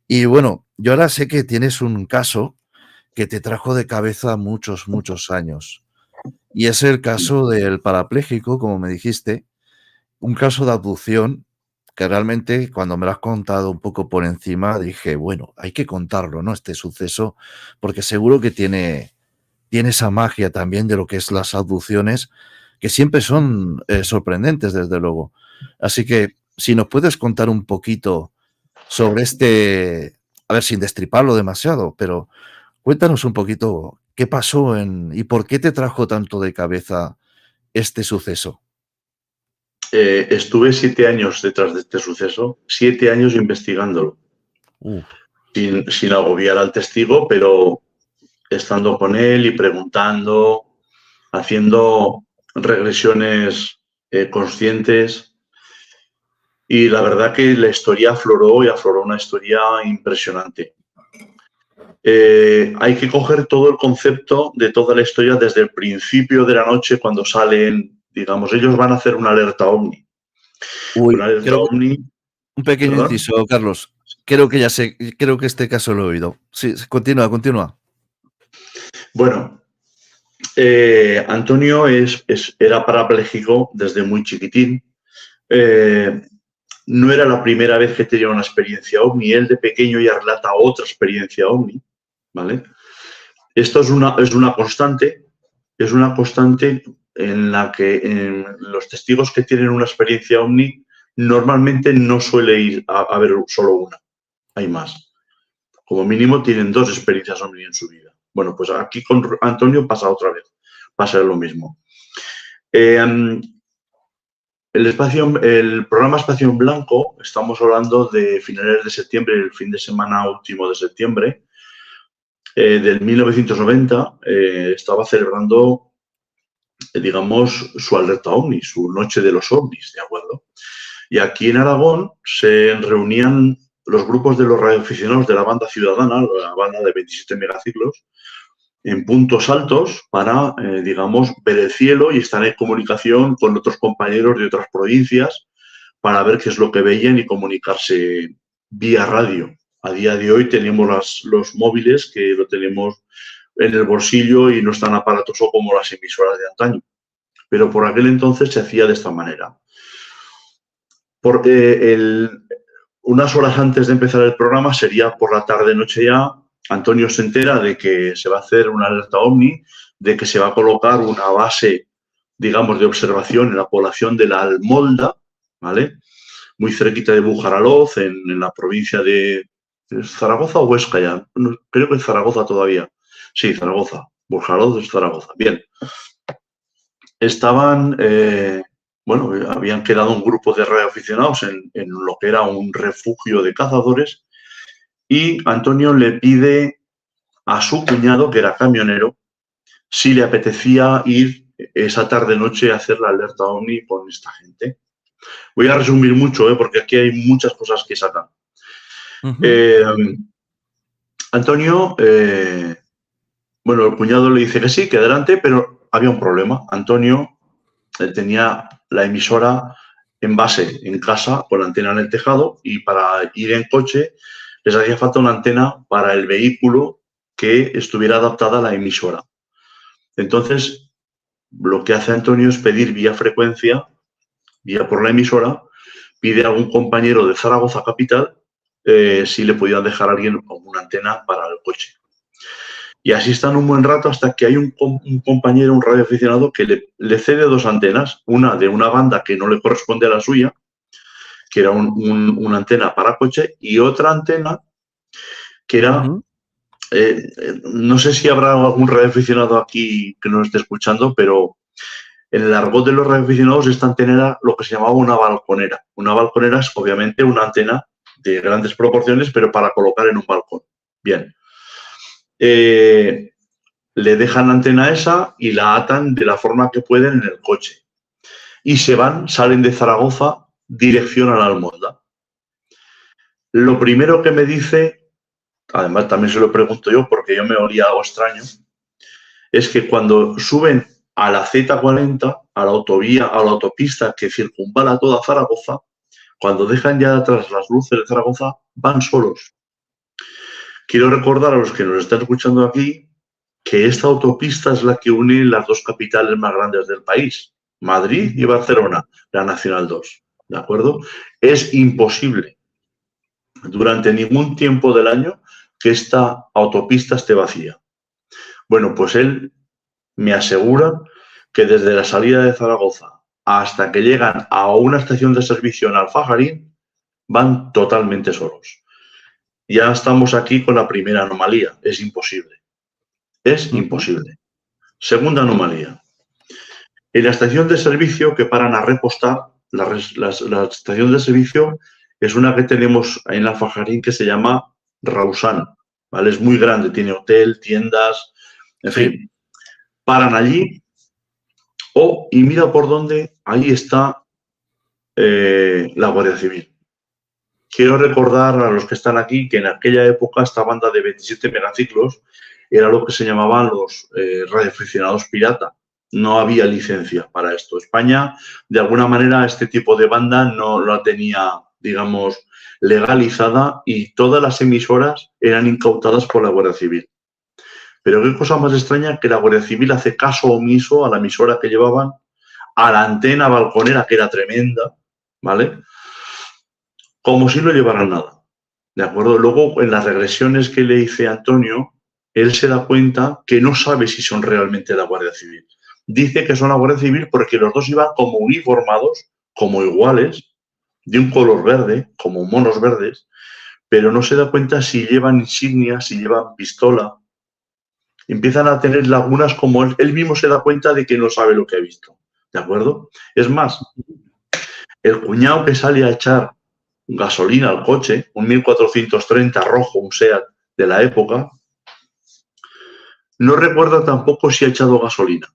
Y bueno, yo ahora sé que tienes un caso que te trajo de cabeza muchos años. Y es el caso del parapléjico, como me dijiste, un caso de abducción que realmente cuando me lo has contado un poco por encima dije, bueno, hay que contarlo, ¿no? Este suceso, porque seguro que tiene esa magia también de lo que es las abducciones, que siempre son sorprendentes, desde luego. Así que si nos puedes contar un poquito sobre a ver, sin destriparlo demasiado, pero cuéntanos un poquito qué pasó y por qué te trajo tanto de cabeza este suceso.
Estuve 7 años detrás de este suceso, 7 años investigándolo,
Uh,
sin agobiar al testigo, pero estando con él y preguntando, haciendo regresiones conscientes. Y la verdad que la historia afloró y afloró una historia impresionante. Hay que coger todo el concepto de toda la historia desde el principio de la noche cuando salen, digamos, ellos van a hacer una alerta OVNI. Una
Uy,
alerta OVNI,
un pequeño
¿perdón?
inciso, Carlos. Creo que ya sé, creo que este caso lo he oído. Sí, continúa.
Bueno, Antonio era parapléjico desde muy chiquitín. No era la primera vez que tenía una experiencia OVNI. Él de pequeño ya relata otra experiencia OVNI, ¿vale? Esto es una constante en la que los testigos que tienen una experiencia OVNI normalmente no suele ir a ver solo una, hay más. Como mínimo tienen 2 experiencias OVNI en su vida. Bueno, pues aquí con Antonio pasa otra vez, pasa lo mismo. El programa Espacio en Blanco, estamos hablando de finales de septiembre, el fin de semana último de septiembre, del 1990 estaba celebrando, digamos, su alerta ovni, su noche de los ovnis, ¿de acuerdo? Y aquí en Aragón se reunían los grupos de los radioaficionados de la banda ciudadana, la banda de 27 megaciclos, en puntos altos para, digamos, ver el cielo y estar en comunicación con otros compañeros de otras provincias para ver qué es lo que veían y comunicarse vía radio. A día de hoy tenemos los móviles que lo tenemos en el bolsillo y no es tan aparatoso como las emisoras de antaño. Pero por aquel entonces se hacía de esta manera. Porque unas horas antes de empezar el programa, sería por la tarde-noche ya, Antonio se entera de que se va a hacer una alerta ovni, de que se va a colocar una base, digamos, de observación en la población de la Almolda, ¿vale? Muy cerquita de Bujaraloz, en la provincia de Zaragoza o Huesca ya. Creo que es Zaragoza todavía. Sí, Zaragoza. Bujaraloz es Zaragoza. Bien. Estaban, bueno, habían quedado un grupo de radioaficionados en lo que era un refugio de cazadores y Antonio le pide a su cuñado, que era camionero, si le apetecía ir esa tarde-noche a hacer la alerta ovni con esta gente. Voy a resumir mucho, porque aquí hay muchas cosas que sacar. Antonio, bueno, el cuñado le dice que sí, que adelante, pero había un problema. Antonio tenía la emisora en base en casa con la antena en el tejado y para ir en coche les hacía falta una antena para el vehículo que estuviera adaptada a la emisora. Entonces, lo que hace Antonio es pedir vía frecuencia, vía por la emisora, pide a algún compañero de Zaragoza capital si le podían dejar a alguien una antena para el coche. Y así están un buen rato hasta que hay un compañero, un radioaficionado, que le cede dos antenas, una de una banda que no le corresponde a la suya, que era una antena para coche, y otra antena que era, no sé si habrá algún radioaficionado aquí que nos esté escuchando, pero en el argot de los radioaficionados esta antena era lo que se llamaba una balconera. Una balconera es obviamente una antena de grandes proporciones, pero para colocar en un balcón. Bien. Le dejan la antena esa y la atan de la forma que pueden en el coche. Y salen de Zaragoza, dirección a la Almolda. Lo primero que me dice, además también se lo pregunto yo porque yo me olía algo extraño, es que cuando suben a la Z40, a la autovía, a la autopista que circunvala toda Zaragoza, cuando dejan ya atrás las luces de Zaragoza, van solos. Quiero recordar a los que nos están escuchando aquí que esta autopista es la que une las dos capitales más grandes del país, Madrid y Barcelona, la Nacional 2, ¿de acuerdo? Es imposible durante ningún tiempo del año que esta autopista esté vacía. Bueno, pues él me asegura que desde la salida de Zaragoza hasta que llegan a una estación de servicio en Alfajarín, van totalmente solos. Ya estamos aquí con la primera anomalía. Es imposible. Es imposible. Segunda anomalía. En la estación de servicio que paran a repostar, la estación de servicio es una que tenemos en Alfajarín que se llama Rausán, ¿vale? Es muy grande, tiene hotel, tiendas, en fin. Paran allí y mira por dónde, ahí está la Guardia Civil. Quiero recordar a los que están aquí que en aquella época esta banda de 27 megaciclos era lo que se llamaban los radioaficionados pirata. No había licencia para esto. España, de alguna manera, este tipo de banda no la tenía, digamos, legalizada y todas las emisoras eran incautadas por la Guardia Civil. Pero qué cosa más extraña que la Guardia Civil hace caso omiso a la emisora que llevaban, a la antena balconera, que era tremenda, ¿vale? Como si no llevaran nada, ¿de acuerdo? Luego, en las regresiones que le hice a Antonio, él se da cuenta que no sabe si son realmente la Guardia Civil. Dice que son la Guardia Civil porque los dos iban como uniformados, como iguales, de un color verde, como monos verdes, pero no se da cuenta si llevan insignias, si llevan pistola. Empiezan a tener lagunas como él mismo se da cuenta de que no sabe lo que ha visto, ¿de acuerdo? Es más, el cuñado que sale a echar gasolina al coche, un 1430 rojo, un SEAT de la época, No recuerda tampoco si ha echado gasolina.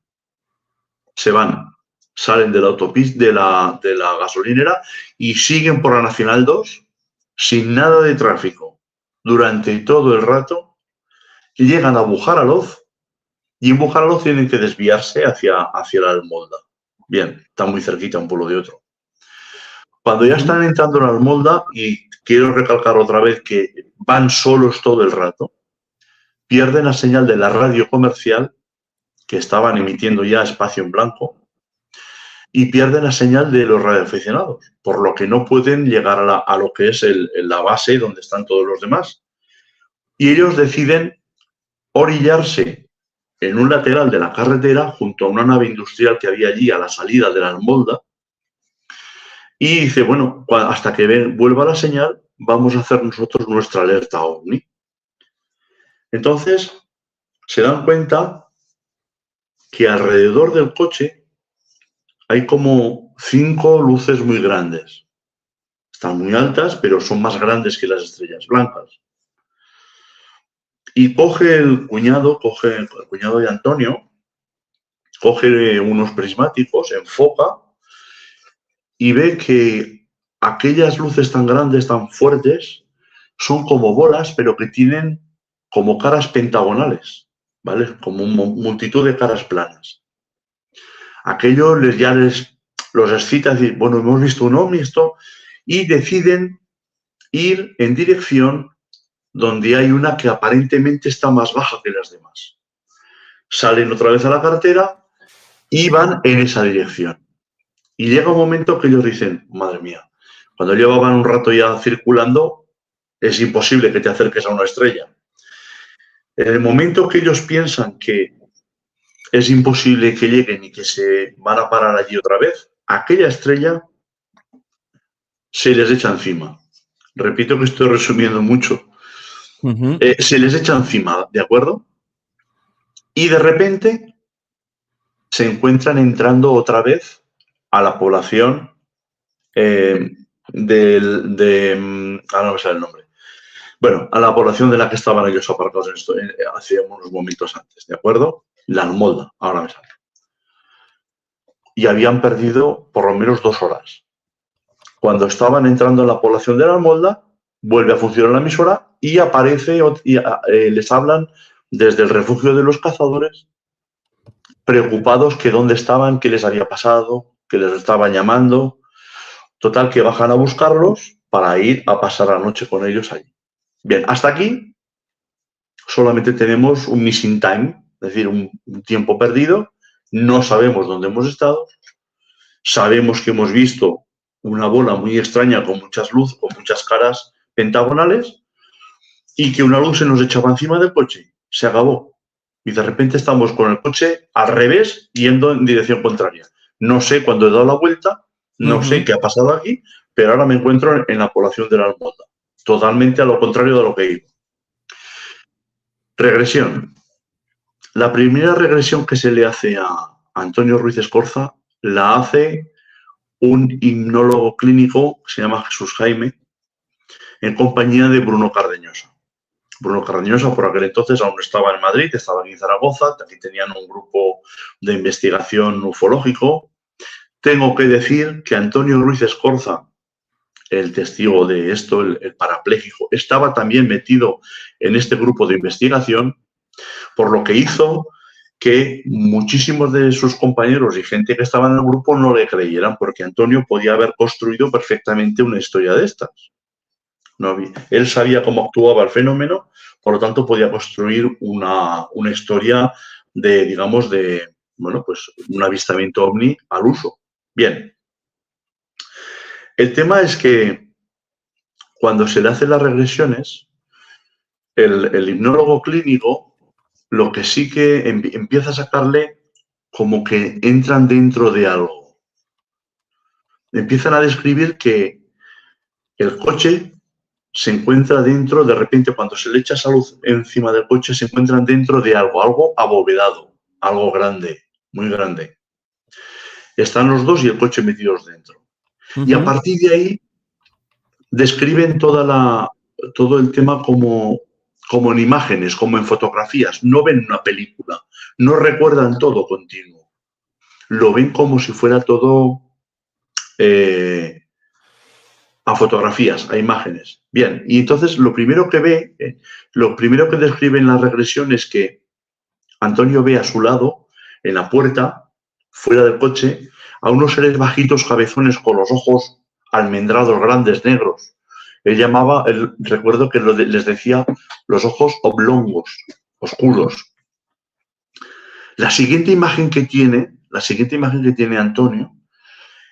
Se van, salen de la autopista, de la gasolinera y siguen por la Nacional 2 sin nada de tráfico durante todo el rato. Llegan a Bujaraloz y en Bujaraloz tienen que desviarse hacia la Almolda. Bien, está muy cerquita un pueblo de otro. Cuando ya están entrando en la Almolda, y quiero recalcar otra vez que van solos todo el rato, pierden la señal de la radio comercial, que estaban emitiendo ya espacio en blanco, y pierden la señal de los radioaficionados, por lo que no pueden llegar a lo que es la base donde están todos los demás. Y ellos deciden orillarse en un lateral de la carretera junto a una nave industrial que había allí a la salida de la Almolda, y dice, bueno, hasta que vuelva la señal, vamos a hacer nosotros nuestra alerta OVNI. Entonces, se dan cuenta que alrededor del coche hay como 5 luces muy grandes. Están muy altas, pero son más grandes que las estrellas blancas. Y coge el cuñado de Antonio, coge unos prismáticos, enfoca y ve que aquellas luces tan grandes, tan fuertes, son como bolas, pero que tienen como caras pentagonales, ¿vale? Como multitud de caras planas. Aquello los excita, decir, bueno, hemos visto un ovni, esto, y deciden ir en dirección donde hay una que aparentemente está más baja que las demás. Salen otra vez a la carretera y van en esa dirección. Y llega un momento que ellos dicen, madre mía, cuando llevaban un rato ya circulando, es imposible que te acerques a una estrella. En el momento que ellos piensan que es imposible que lleguen y que se van a parar allí otra vez, aquella estrella se les echa encima. Repito que estoy resumiendo mucho. Se les echa encima, ¿de acuerdo? Y de repente se encuentran entrando otra vez a la población ahora no me sale el nombre. Bueno, a la población de la que estaban ellos aparcados hace unos momentos antes, ¿de acuerdo? La Almolda, ahora me sale. Y habían perdido por lo menos 2 horas. Cuando estaban entrando en la población de la Almolda, vuelve a funcionar la emisora y aparece y les hablan desde el refugio de los cazadores, preocupados que dónde estaban, qué les había pasado, que les estaban llamando. Total, que bajan a buscarlos para ir a pasar la noche con ellos allí. Bien, hasta aquí solamente tenemos un missing time, es decir, un tiempo perdido. No sabemos dónde hemos estado. Sabemos que hemos visto una bola muy extraña con muchas luces, con muchas caras pentagonales, y que una luz se nos echaba encima del coche. Se acabó. Y de repente estamos con el coche al revés, yendo en dirección contraria. No sé cuándo he dado la vuelta, no sé qué ha pasado aquí, pero ahora me encuentro en la población de la Almolda. Totalmente a lo contrario de lo que iba. Regresión. La primera regresión que se le hace a Antonio Ruiz Escorza la hace un hipnólogo clínico que se llama Jesús Jaime, en compañía de Bruno Cardeñosa. Bruno Cardeñosa por aquel entonces aún estaba en Madrid, estaba aquí en Zaragoza, aquí tenían un grupo de investigación ufológico. Tengo que decir que Antonio Ruiz Escorza, el testigo de esto, el parapléjico, estaba también metido en este grupo de investigación, por lo que hizo que muchísimos de sus compañeros y gente que estaba en el grupo no le creyeran, porque Antonio podía haber construido perfectamente una historia de estas. Él sabía cómo actuaba el fenómeno, por lo tanto podía construir una historia de, digamos, de, bueno, pues un avistamiento ovni al uso. Bien. El tema es que cuando se le hacen las regresiones, el hipnólogo clínico lo que sí que empieza a sacarle como que entran dentro de algo. Empiezan a describir que el coche se encuentra dentro, de repente cuando se le echa esa luz encima del coche, se encuentran dentro de algo abovedado, algo grande, muy grande. Están los dos y el coche metidos dentro. Y a partir de ahí describen todo el tema como como en imágenes, como en fotografías, no ven una película, no recuerdan todo continuo, lo ven como si fuera todo a fotografías, a imágenes. Bien, y entonces lo primero que ve, lo primero que describe en la regresión es que Antonio ve a su lado, en la puerta, fuera del coche, a unos seres bajitos, cabezones, con los ojos almendrados, grandes, negros. Recuerdo que les decía los ojos oblongos, oscuros. La siguiente imagen que tiene Antonio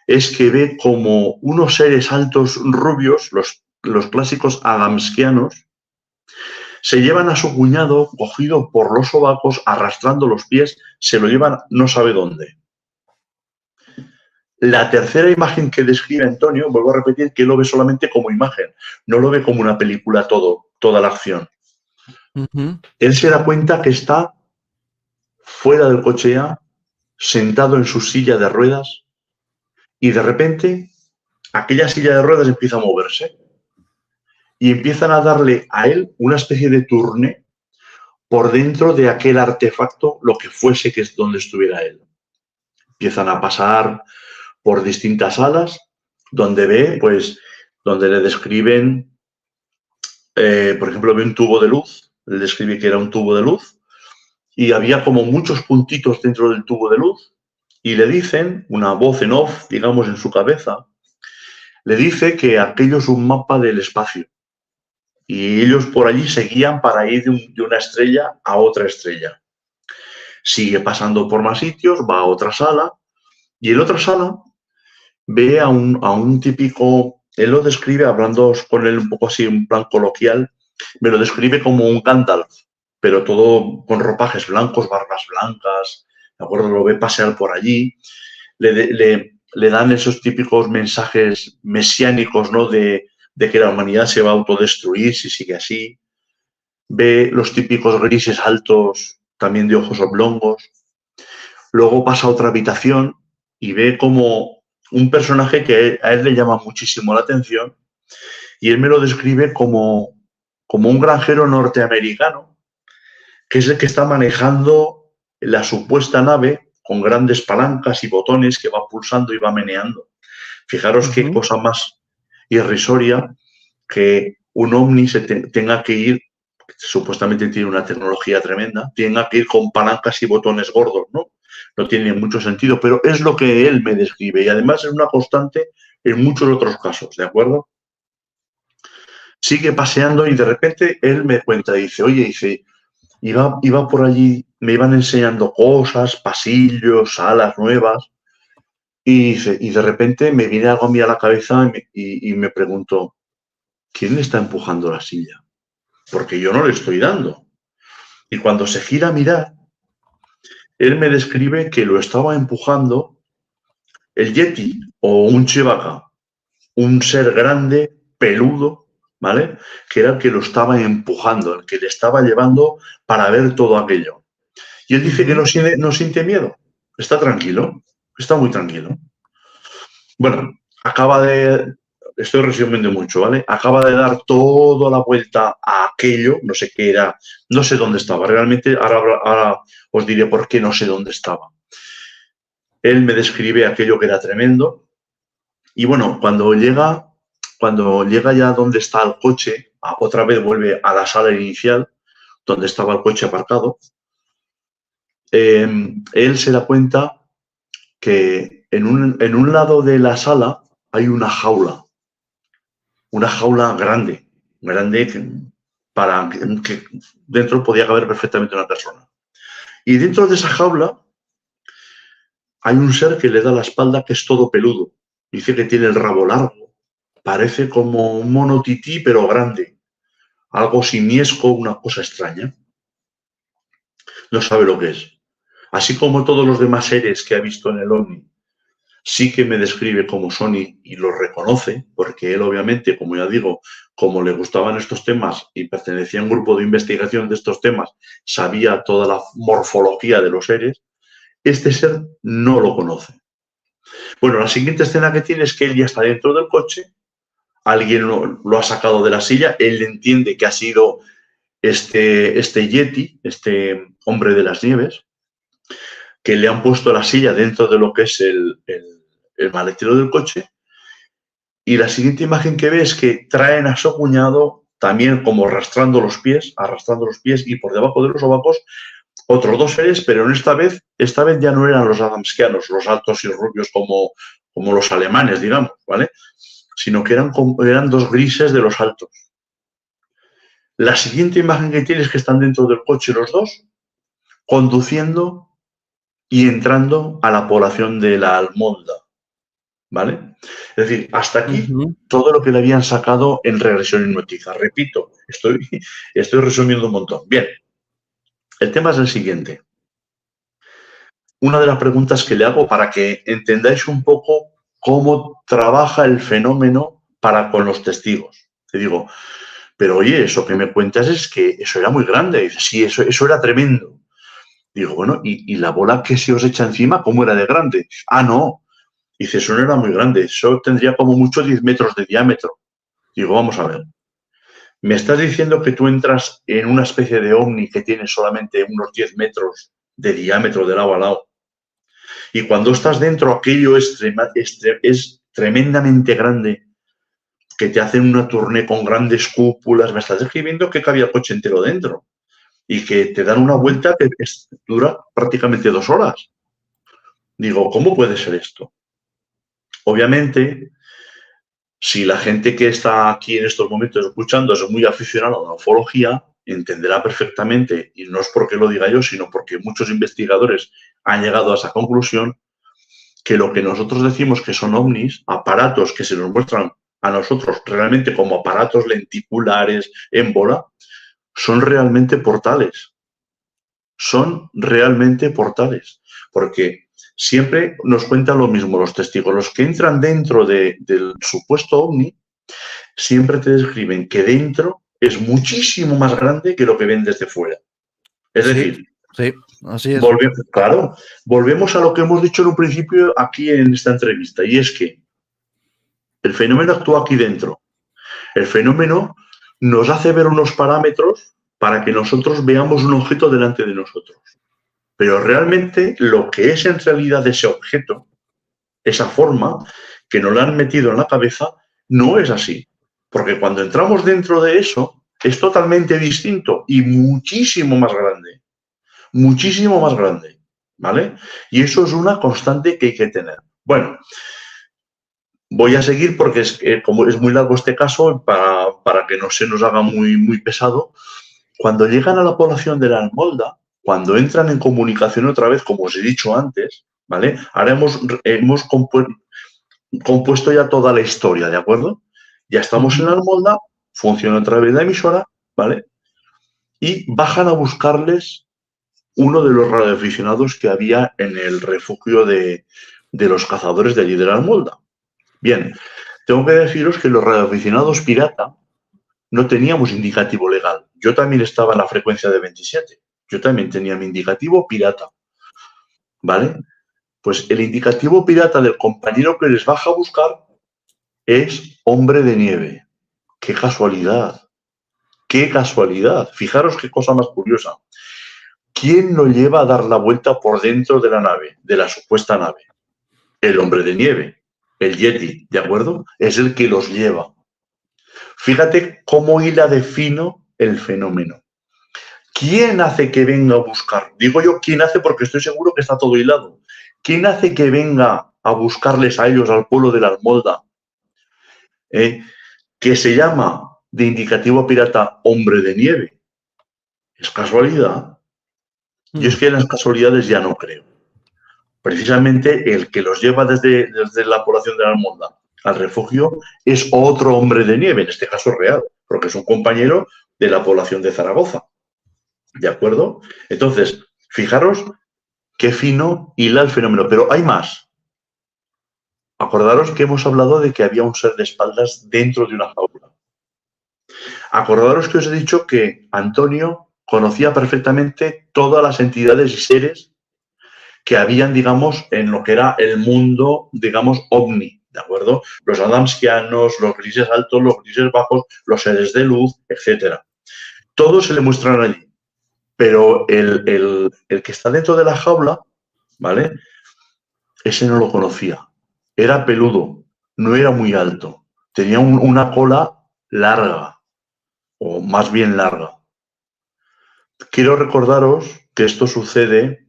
es que ve como unos seres altos rubios, los clásicos adamskianos, se llevan a su cuñado cogido por los sobacos, arrastrando los pies, se lo llevan no sabe dónde. La tercera imagen que describe Antonio, vuelvo a repetir, que lo ve solamente como imagen, no lo ve como una película toda la acción. Él se da cuenta que está fuera del coche ya, sentado en su silla de ruedas, y de repente aquella silla de ruedas empieza a moverse y empiezan a darle a él una especie de turné por dentro de aquel artefacto, lo que fuese que es donde estuviera él. Empiezan a pasar por distintas salas donde donde le describen, por ejemplo, ve un tubo de luz, le describe que era un tubo de luz y había como muchos puntitos dentro del tubo de luz y le dicen, una voz en off, digamos, en su cabeza, le dice que aquello es un mapa del espacio y ellos por allí seguían para ir de una estrella a otra estrella. Sigue pasando por más sitios, va a otra sala y en otra sala ve a un típico, él lo describe, hablando con él un poco así, un plan coloquial, me lo describe como un Gandalf, pero todo con ropajes blancos, barbas blancas, ¿de acuerdo? Lo ve pasear por allí, le dan esos típicos mensajes mesiánicos, ¿no? De que la humanidad se va a autodestruir si sigue así. Ve los típicos grises altos, también de ojos oblongos. Luego pasa a otra habitación y ve como un personaje que a él le llama muchísimo la atención y él me lo describe como un granjero norteamericano, que es el que está manejando la supuesta nave con grandes palancas y botones que va pulsando y va meneando. Fijaros qué cosa más irrisoria que un ovni tenga que ir, supuestamente tiene una tecnología tremenda, tenga que ir con palancas y botones gordos, ¿no? No tiene mucho sentido, pero es lo que él me describe y además es una constante en muchos otros casos, ¿de acuerdo? Sigue paseando y de repente él me cuenta, dice, oye, iba por allí, me iban enseñando cosas, pasillos, salas nuevas y de repente me viene algo a mí a la cabeza y me pregunto, ¿quién le está empujando la silla? Porque yo no le estoy dando. Y cuando se gira a mirar, él me describe que lo estaba empujando el Yeti o un Chewbacca, un ser grande, peludo, ¿vale? Que era el que lo estaba empujando, el que le estaba llevando para ver todo aquello. Y él dice que no siente miedo, está tranquilo, está muy tranquilo. Bueno, estoy resumiendo mucho, ¿vale? Acaba de dar toda la vuelta a aquello, no sé qué era, no sé dónde estaba. Realmente, ahora os diré por qué no sé dónde estaba. Él me describe aquello que era tremendo. Y bueno, cuando llega ya donde está el coche, otra vez vuelve a la sala inicial, donde estaba el coche aparcado, él se da cuenta que en un lado de la sala hay una jaula grande que dentro podía caber perfectamente una persona. Y dentro de esa jaula hay un ser que le da la espalda, que es todo peludo. Dice que tiene el rabo largo, parece como un mono tití, pero grande. Algo simiesco, una cosa extraña. No sabe lo que es. Así como todos los demás seres que ha visto en el ovni, sí que me describe como Sony y lo reconoce, porque él obviamente, como ya digo, como le gustaban estos temas y pertenecía a un grupo de investigación de estos temas, sabía toda la morfología de los seres, este ser no lo conoce. Bueno, la siguiente escena que tiene es que él ya está dentro del coche, alguien lo ha sacado de la silla, él entiende que ha sido este Yeti, este hombre de las nieves, que le han puesto la silla dentro de lo que es el maletero del coche. Y la siguiente imagen que ves es que traen a su cuñado también como arrastrando los pies, y por debajo de los sobacos otros dos seres, pero en esta vez ya no eran los adamskianos, los altos y rubios como los alemanes, digamos, ¿vale? Sino que eran dos grises de los altos. La siguiente imagen que tienes es que están dentro del coche los dos, conduciendo y entrando a la población de la Almolda, ¿vale? Es decir, hasta aquí todo lo que le habían sacado en regresión hipnótica. Repito, estoy resumiendo un montón. Bien, el tema es el siguiente. Una de las preguntas que le hago para que entendáis un poco cómo trabaja el fenómeno para con los testigos. Te digo, pero oye, eso que me cuentas es que eso era muy grande. Dice, sí, eso era tremendo. Digo, bueno, ¿y la bola que se os echa encima, cómo era de grande? Ah, no. Dice, eso no era muy grande, eso tendría como mucho 10 metros de diámetro. Digo, vamos a ver. ¿Me estás diciendo que tú entras en una especie de ovni que tiene solamente unos 10 metros de diámetro de lado a lado? Y cuando estás dentro, aquello es tremendamente grande, que te hacen una tournée con grandes cúpulas. Me estás describiendo que cabía el coche entero dentro y que te dan una vuelta que dura prácticamente 2 horas. Digo, ¿cómo puede ser esto? Obviamente, si la gente que está aquí en estos momentos escuchando es muy aficionada a la ufología, entenderá perfectamente, y no es porque lo diga yo, sino porque muchos investigadores han llegado a esa conclusión, que lo que nosotros decimos que son ovnis, aparatos que se nos muestran a nosotros realmente como aparatos lenticulares en bola, son realmente portales. Son realmente portales. Porque siempre nos cuentan lo mismo los testigos. Los que entran dentro del supuesto ovni, siempre te describen que dentro es muchísimo más grande que lo que ven desde fuera. Es decir,
sí, así es.
Volvemos a lo que hemos dicho en un principio aquí en esta entrevista, y es que el fenómeno actúa aquí dentro. El fenómeno nos hace ver unos parámetros para que nosotros veamos un objeto delante de nosotros. Pero realmente lo que es en realidad ese objeto, esa forma que nos la han metido en la cabeza, no es así. Porque cuando entramos dentro de eso, es totalmente distinto y muchísimo más grande. Muchísimo más grande, ¿vale? Y eso es una constante que hay que tener. Bueno, voy a seguir porque como es muy largo este caso, para que no se nos haga muy pesado. Cuando llegan a la población de la Almolda, cuando entran en comunicación otra vez, como os he dicho antes, ¿vale? Ahora hemos compuesto ya toda la historia, ¿de acuerdo? Ya estamos en la Almolda, funciona a través de la emisora, ¿vale? Y bajan a buscarles uno de los radioaficionados que había en el refugio de los cazadores de allí de la Almolda. Bien, tengo que deciros que los radioaficionados pirata no teníamos indicativo legal. Yo también estaba en la frecuencia de 27. Yo también tenía mi indicativo pirata. ¿Vale? Pues el indicativo pirata del compañero que les baja a buscar es Hombre de Nieve. ¡Qué casualidad! ¡Qué casualidad! Fijaros qué cosa más curiosa. ¿Quién lo lleva a dar la vuelta por dentro de la nave, de la supuesta nave? El Hombre de Nieve, el Yeti, ¿de acuerdo? Es el que los lleva. Fíjate cómo hila de fino el fenómeno. ¿Quién hace que venga a buscar? Digo yo quién hace porque estoy seguro que está todo hilado. ¿Quién hace que venga a buscarles a ellos al pueblo de la Almolda? Que se llama de indicativo pirata Hombre de Nieve. ¿Es casualidad? Yo es que en las casualidades ya no creo. Precisamente el que los lleva desde la población de la Almolda al refugio es otro Hombre de Nieve, en este caso real, porque es un compañero de la población de Zaragoza. ¿De acuerdo? Entonces, fijaros qué fino hila el fenómeno. Pero hay más. Acordaros que hemos hablado de que había un ser de espaldas dentro de una jaula. Acordaros que os he dicho que Antonio conocía perfectamente todas las entidades y seres que habían, digamos, en lo que era el mundo, digamos, ovni, ¿de acuerdo? Los adamskianos, los grises altos, los grises bajos, los seres de luz, etcétera. Todos se le muestran allí. Pero el que está dentro de la jaula, ¿vale? Ese no lo conocía. Era peludo, no era muy alto. Tenía una cola larga, o más bien larga. Quiero recordaros que esto sucede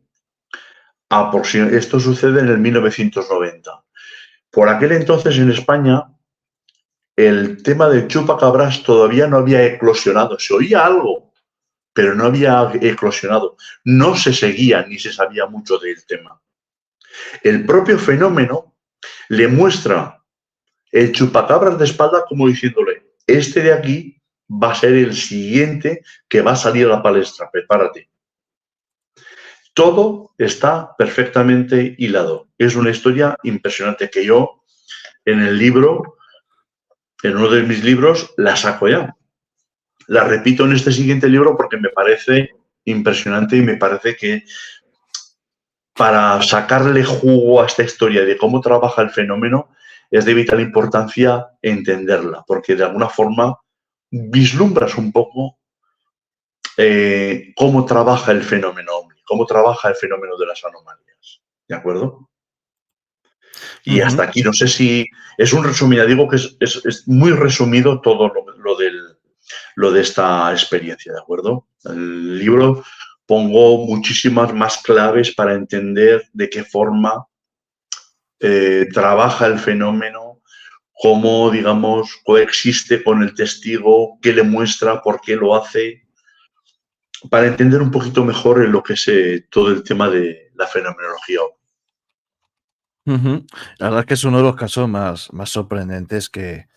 en el 1990. Por aquel entonces en España, el tema del chupacabras todavía no había eclosionado. Se oía algo, pero no había eclosionado. No se seguía ni se sabía mucho del tema. El propio fenómeno le muestra el chupacabras de espalda como diciéndole, este de aquí va a ser el siguiente que va a salir a la palestra, prepárate. Todo está perfectamente hilado. Es una historia impresionante que yo en el libro, en uno de mis libros, la saco ya. La repito en este siguiente libro porque me parece impresionante y me parece que para sacarle jugo a esta historia de cómo trabaja el fenómeno es de vital importancia entenderla, porque de alguna forma vislumbras un poco cómo trabaja el fenómeno OVNI, cómo trabaja el fenómeno de las anomalías. ¿De acuerdo? Y hasta aquí, no sé si es un resumen, ya digo que es muy resumido todo lo de esta experiencia, ¿de acuerdo? El libro pongo muchísimas más claves para entender de qué forma trabaja el fenómeno, cómo, digamos, coexiste con el testigo, qué le muestra, por qué lo hace, para entender un poquito mejor en lo que es todo el tema de la fenomenología.
La verdad es que es uno de los casos más sorprendentes que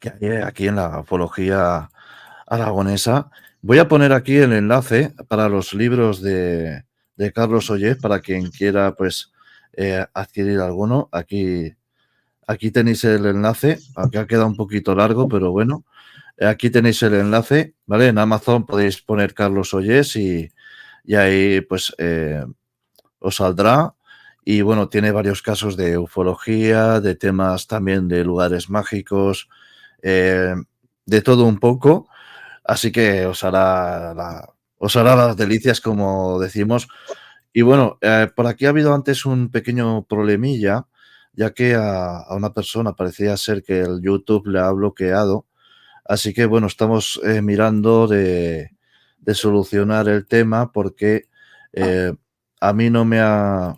hay aquí en la ufología aragonesa. Voy a poner aquí el enlace para los libros de Carlos Ollés, para quien quiera pues adquirir alguno. Aquí tenéis el enlace, aunque ha quedado un poquito largo, pero bueno. Aquí tenéis el enlace, ¿vale? En Amazon podéis poner Carlos Ollés y ahí pues os saldrá. Y bueno, tiene varios casos de ufología, de temas también de lugares mágicos, de todo un poco. Así que os hará las delicias, como decimos. Y bueno, por aquí ha habido antes un pequeño problemilla, ya que a una persona parecía ser que el YouTube le ha bloqueado. Así que bueno, estamos mirando de solucionar el tema, porque a mí no me ha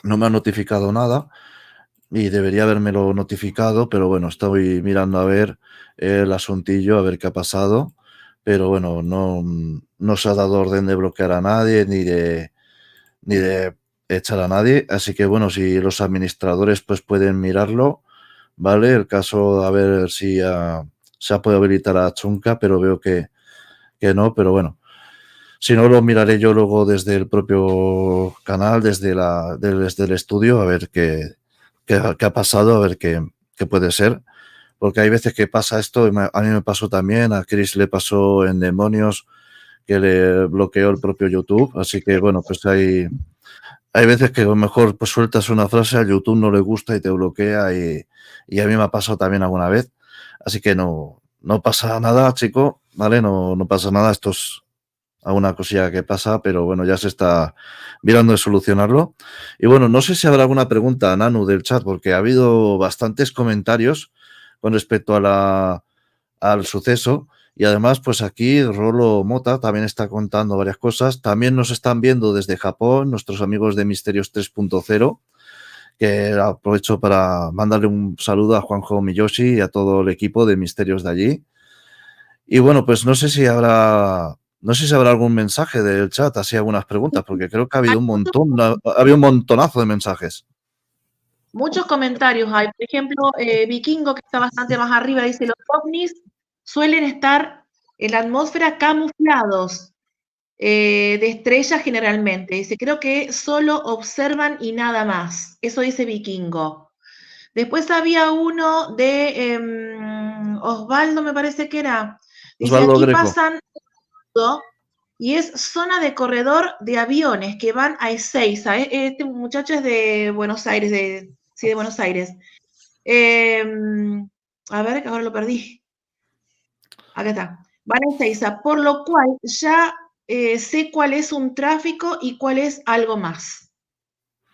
notificado nada y debería habérmelo notificado, pero bueno, estoy mirando a ver el asuntillo, a ver qué ha pasado, pero bueno, no se ha dado orden de bloquear a nadie ni de echar a nadie, así que bueno, si los administradores pues pueden mirarlo, ¿vale? El caso, a ver si se ha podido habilitar a Chunca, pero veo que no, pero bueno. Si no, lo miraré yo luego desde el propio canal, desde el estudio, a ver qué ha pasado, a ver qué puede ser. Porque hay veces que pasa esto, a mí me pasó también, a Chris le pasó en Demonios, que le bloqueó el propio YouTube. Así que bueno, pues hay veces que a lo mejor pues sueltas una frase, a YouTube no le gusta y te bloquea, y a mí me ha pasado también alguna vez. Así que no pasa nada, chico, ¿vale? No pasa nada, esto es alguna cosilla que pasa, pero bueno, ya se está mirando de solucionarlo. Y bueno, no sé si habrá alguna pregunta, Nanu, del chat, porque ha habido bastantes comentarios con respecto al suceso. Y además, pues aquí Rolo Mota también está contando varias cosas. También nos están viendo desde Japón nuestros amigos de Misterios 3.0, que aprovecho para mandarle un saludo a Juanjo Miyoshi y a todo el equipo de Misterios de allí. Y bueno, pues no sé si habrá algún mensaje del chat, así algunas preguntas, porque creo que ha habido un montonazo de mensajes.
Muchos comentarios hay. Por ejemplo, Vikingo, que está bastante más arriba, dice: los ovnis suelen estar en la atmósfera camuflados de estrellas generalmente. Dice: creo que solo observan y nada más. Eso dice Vikingo. Después había uno de Osvaldo, me parece que era. Dice:
Osvaldo
aquí
Greco.
pasan y es zona de corredor de aviones que van a Ezeiza. Este muchacho es de Buenos Aires, de Buenos Aires. A ver, que ahora lo perdí. Acá está. Vanessa Isa, por lo cual ya sé cuál es un tráfico y cuál es algo más.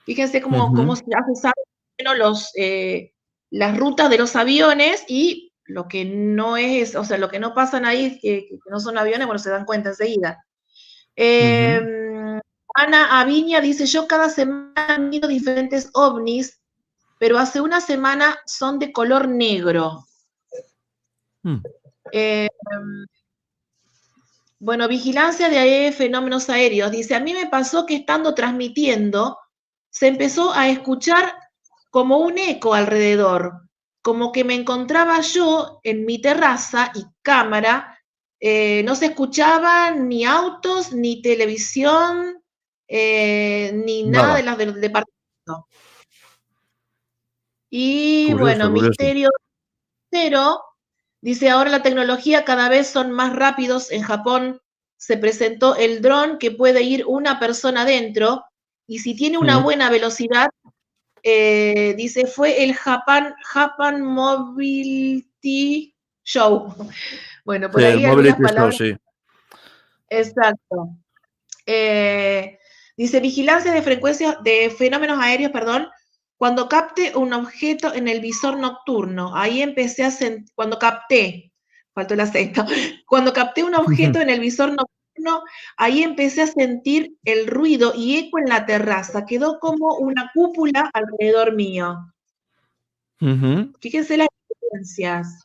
Fíjense cómo ya se saben las rutas de los aviones y lo que no es, o sea, lo que no pasan ahí, que no son aviones, bueno, se dan cuenta enseguida. Ana Aviña dice, yo cada semana miro diferentes ovnis, pero hace una semana son de color negro. Bueno, vigilancia de fenómenos aéreos. Dice, a mí me pasó que estando transmitiendo, se empezó a escuchar como un eco alrededor, como que me encontraba yo en mi terraza y cámara, no se escuchaban ni autos, ni televisión, ni nada de las del departamento. Y
curioso,
bueno,
curioso.
misterio cero, dice, ahora la tecnología cada vez son más rápidos. En Japón se presentó el dron que puede ir una persona dentro y si tiene una buena velocidad, dice, fue el Japan Mobility Show. Bueno, por
Sí, el
ahí algunas
Mobility Show,
palabras.
sí.
Exacto. Dice, vigilancia de frecuencias de fenómenos aéreos, perdón, cuando capte un objeto en el visor nocturno. Ahí empecé a sentir, cuando capté, faltó el acento, cuando capté un objeto en el visor nocturno, ahí empecé a sentir el ruido y eco en la terraza. Quedó como una cúpula alrededor mío. Fíjense las diferencias.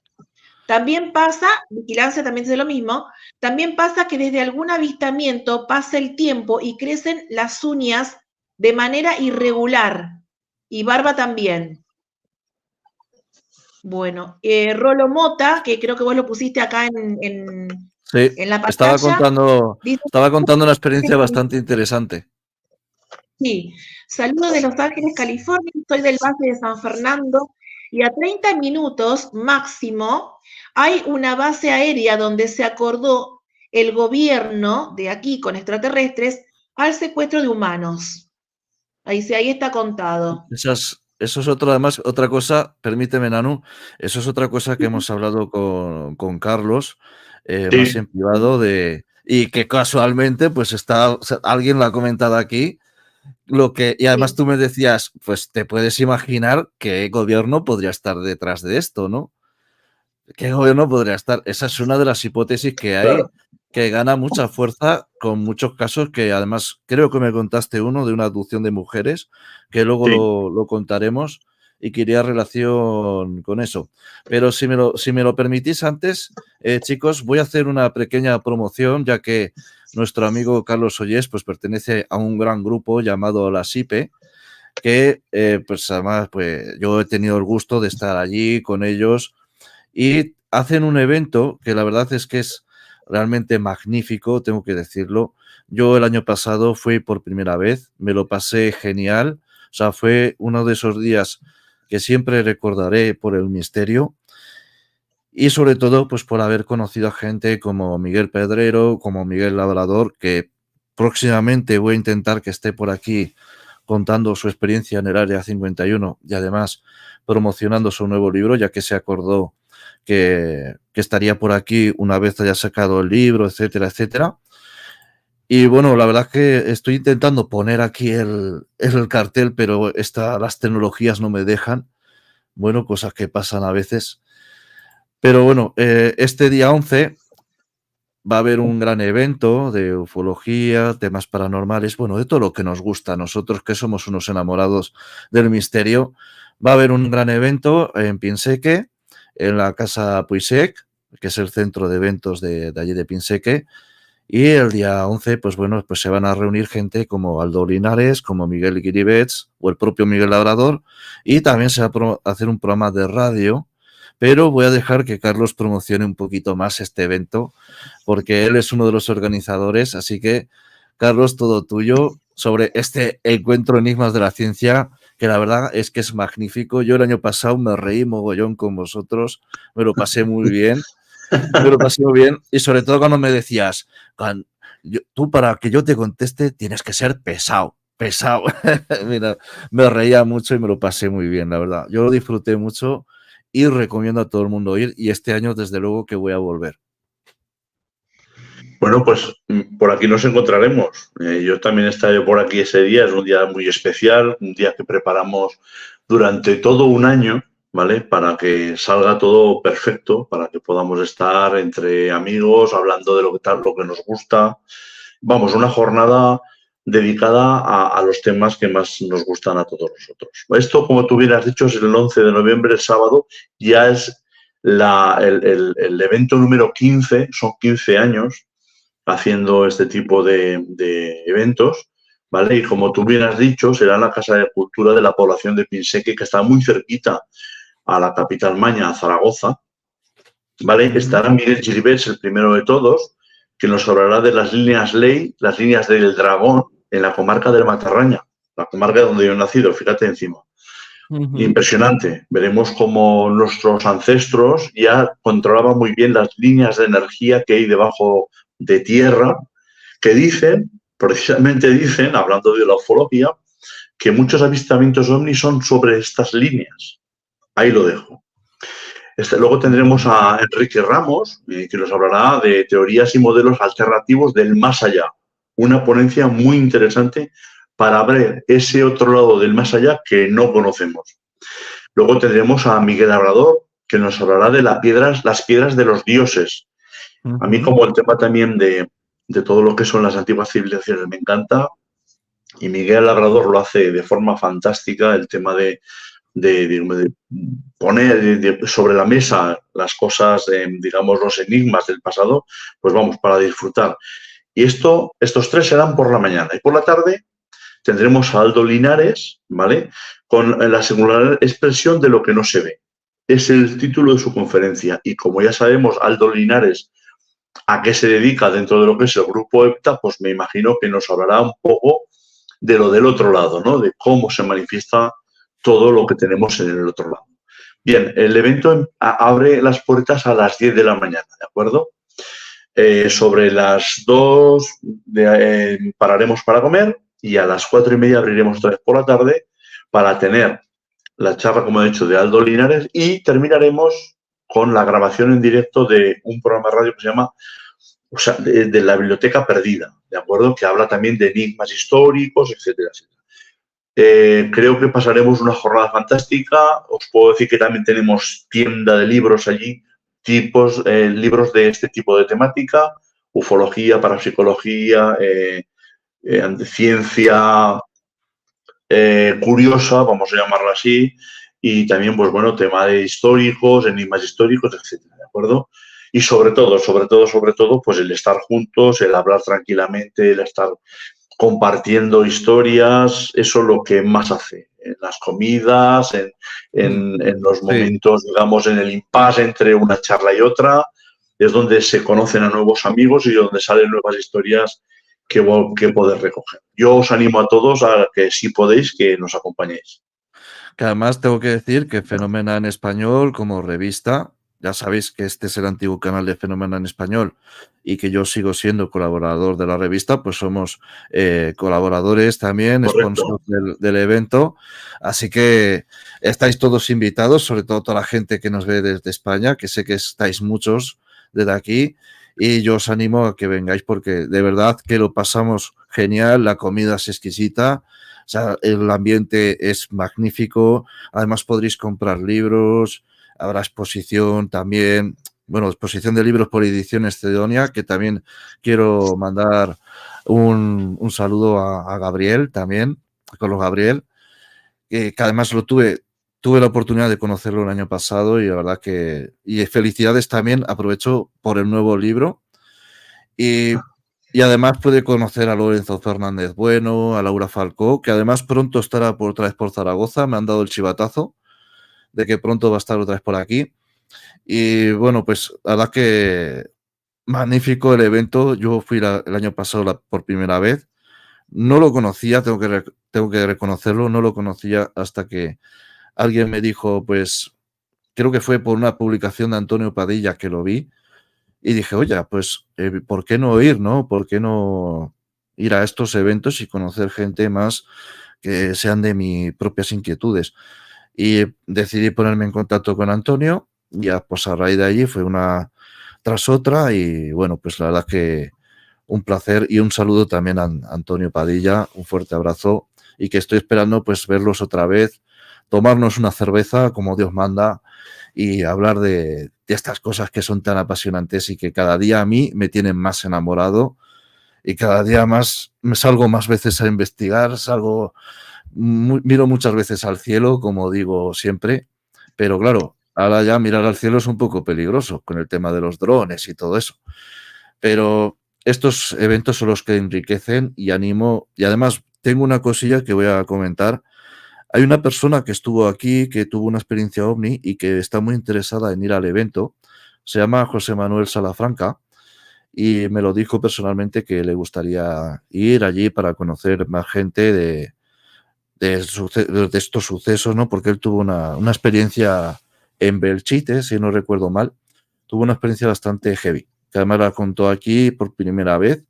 También pasa, vigilancia también dice lo mismo, también pasa que desde algún avistamiento pasa el tiempo y crecen las uñas de manera irregular, y barba también. Bueno, Rolo Mota, que creo que vos lo pusiste acá en la pantalla.
Estaba contando una experiencia bastante interesante.
Sí, saludos de Los Ángeles, California, soy del Valle de San Fernando, y a 30 minutos máximo hay una base aérea donde se acordó el gobierno de aquí con extraterrestres al secuestro de humanos. Ahí está contado.
Eso es otra cosa, permíteme, Nanu, eso es otra cosa que hemos hablado con Carlos, más en privado, y que casualmente, pues alguien lo ha comentado aquí, y además tú me decías, pues te puedes imaginar qué gobierno podría estar detrás de esto, ¿no? ¿Qué gobierno podría estar? Esa es una de las hipótesis que hay, que gana mucha fuerza con muchos casos que además creo que me contaste uno de una abducción de mujeres, que luego lo contaremos y que iría relación con eso. Pero si me lo permitís antes, chicos, voy a hacer una pequeña promoción, ya que nuestro amigo Carlos Ollés pues pertenece a un gran grupo llamado La SIPE, que pues además pues yo he tenido el gusto de estar allí con ellos y hacen un evento que la verdad es que es realmente magnífico, tengo que decirlo. Yo el año pasado fui por primera vez, me lo pasé genial, o sea, fue uno de esos días que siempre recordaré por el misterio y sobre todo pues por haber conocido a gente como Miguel Pedrero, como Miguel Labrador, que próximamente voy a intentar que esté por aquí contando su experiencia en el Área 51 y además promocionando su nuevo libro, ya que se acordó que estaría por aquí una vez haya sacado el libro, etcétera, etcétera. Y bueno, la verdad es que estoy intentando poner aquí el cartel, pero las tecnologías no me dejan. Bueno, cosas que pasan a veces. Pero bueno, este día 11 va a haber un gran evento de ufología, temas paranormales, bueno, de todo lo que nos gusta a nosotros, que somos unos enamorados del misterio. Va a haber un gran evento en Pinseque, en la Casa Puisec, que es el centro de eventos de allí de Pinseque. Y el día 11, pues bueno, pues se van a reunir gente como Aldo Linares, como Miguel Guiribets o el propio Miguel Labrador. Y también se va a hacer un programa de radio, pero voy a dejar que Carlos promocione un poquito más este evento, porque él es uno de los organizadores. Así que, Carlos, todo tuyo sobre este encuentro Enigmas de la Ciencia, que la verdad es que es magnífico. Yo el año pasado me reí mogollón con vosotros, me lo pasé muy bien. Me lo pasé muy bien y sobre todo cuando me decías, tú para que yo te conteste tienes que ser pesado. Mira, me reía mucho y me lo pasé muy bien, la verdad. Yo lo disfruté mucho y recomiendo a todo el mundo ir y este año desde luego que voy a volver.
Bueno, pues por aquí nos encontraremos. Yo también estaré por aquí ese día. Es un día muy especial, un día que preparamos durante todo un año, ¿vale? Para que salga todo perfecto, para que podamos estar entre amigos, hablando de lo que tal, lo que nos gusta. Vamos, una jornada dedicada a los temas que más nos gustan a todos nosotros. Esto, como tú bien has dicho, es el 11 de noviembre, el sábado, ya es el evento número 15, son 15 años haciendo este tipo de eventos, ¿vale? Y como tú bien has dicho, será en la Casa de Cultura de la población de Pinseque, que está muy cerquita a la capital maña, a Zaragoza, ¿vale? Estará Miguel Gilbert, el primero de todos, que nos hablará de las líneas ley, las líneas del dragón en la comarca del Matarraña, la comarca donde yo he nacido, fíjate encima. Impresionante. Veremos cómo nuestros ancestros ya controlaban muy bien las líneas de energía que hay debajo de tierra, que dicen, precisamente dicen, hablando de la ufología, que muchos avistamientos ovnis son sobre estas líneas. Ahí lo dejo. Luego tendremos a Enrique Ramos, que nos hablará de teorías y modelos alternativos del más allá. Una ponencia muy interesante para ver ese otro lado del más allá que no conocemos. Luego tendremos a Miguel Labrador, que nos hablará de las piedras de los dioses. A mí, como el tema también de todo lo que son las antiguas civilizaciones me encanta, y Miguel Labrador lo hace de forma fantástica, el tema de poner sobre la mesa las cosas, digamos, los enigmas del pasado, pues vamos, para disfrutar. Y estos tres serán por la mañana. Y por la tarde tendremos a Aldo Linares, ¿vale? Con la singular expresión de lo que no se ve. Es el título de su conferencia. Y como ya sabemos, Aldo Linares, a qué se dedica dentro de lo que es el grupo EPTA, pues me imagino que nos hablará un poco de lo del otro lado, ¿no? De cómo se manifiesta todo lo que tenemos en el otro lado. Bien, el evento abre las puertas a las 10 de la mañana, ¿de acuerdo? Sobre las 2 pararemos para comer y a las 4:30 abriremos otra vez por la tarde para tener la charla, como he dicho, de Aldo Linares y terminaremos con la grabación en directo de un programa de radio que se llama, o sea, de la Biblioteca Perdida, ¿de acuerdo? Que habla también de enigmas históricos, etcétera, etcétera. Creo que pasaremos una jornada fantástica. Os puedo decir que también tenemos tienda de libros allí, libros de este tipo de temática, ufología, parapsicología, ciencia curiosa, vamos a llamarla así, y también, pues bueno, tema de históricos, enigmas históricos, etcétera, ¿de acuerdo? Y sobre todo, pues el estar juntos, el hablar tranquilamente, el estar compartiendo historias, eso es lo que más hace. En las comidas, en los momentos, digamos, en el impasse entre una charla y otra, es donde se conocen a nuevos amigos y donde salen nuevas historias que poder recoger. Yo os animo a todos a que, si podéis, que nos acompañéis.
Que además tengo que decir que Fenómena en Español, como revista, ya sabéis que este es el antiguo canal de Fenómena en Español y que yo sigo siendo colaborador de la revista, pues somos colaboradores también, sponsors del evento. Así que estáis todos invitados, sobre todo toda la gente que nos ve desde España, que sé que estáis muchos desde aquí. Y yo os animo a que vengáis porque de verdad que lo pasamos genial, la comida es exquisita, o sea, el ambiente es magnífico, además podréis comprar libros, habrá exposición también, bueno, exposición de libros por Ediciones Cedonia, que también quiero mandar un saludo a Gabriel también, a Carlos Gabriel, que además tuve la oportunidad de conocerlo el año pasado y la verdad que... Y felicidades también, aprovecho por el nuevo libro. Y además puede conocer a Lorenzo Fernández Bueno, a Laura Falcó, que además pronto estará otra vez por Zaragoza. Me han dado el chivatazo de que pronto va a estar otra vez por aquí. Y bueno, pues la verdad que magnífico el evento. Yo fui el año pasado por primera vez. No lo conocía, tengo que reconocerlo, no lo conocía hasta que alguien me dijo, pues creo que fue por una publicación de Antonio Padilla que lo vi y dije, oye, pues ¿por qué no ir, no? ¿Por qué no ir a estos eventos y conocer gente más que sean de mis propias inquietudes? Y decidí ponerme en contacto con Antonio y ya pues a raíz de allí fue una tras otra y bueno, pues la verdad que un placer y un saludo también a Antonio Padilla, un fuerte abrazo y que estoy esperando pues verlos otra vez, tomarnos una cerveza como Dios manda y hablar de estas cosas que son tan apasionantes y que cada día a mí me tienen más enamorado y cada día más me salgo más veces a investigar, miro muchas veces al cielo, como digo siempre, pero claro, ahora ya mirar al cielo es un poco peligroso con el tema de los drones y todo eso. Pero estos eventos son los que enriquecen y animo. Y además tengo una cosilla que voy a comentar. Hay una persona que estuvo aquí, que tuvo una experiencia ovni y que está muy interesada en ir al evento. Se llama José Manuel Salafranca y me lo dijo personalmente que le gustaría ir allí para conocer más gente de estos sucesos, ¿no? Porque él tuvo una experiencia en Belchite, si no recuerdo mal. Tuvo una experiencia bastante heavy, que además la contó aquí por primera vez.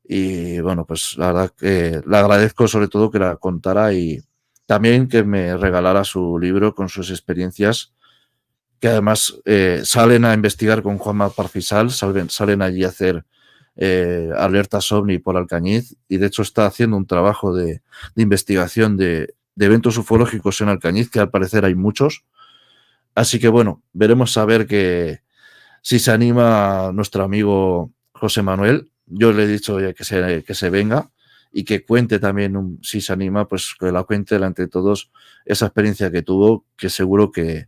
Y bueno, pues la verdad que le agradezco sobre todo que la contara y también que me regalara su libro con sus experiencias, que además salen a investigar con Juanma Parcisal, salen allí a hacer alertas OVNI por Alcañiz y de hecho está haciendo un trabajo de investigación de eventos ufológicos en Alcañiz, que al parecer hay muchos. Así que bueno, veremos a ver si se anima nuestro amigo José Manuel. Yo le he dicho ya que se venga y que cuente también, si se anima, pues que la cuente delante de todos esa experiencia que tuvo, que seguro que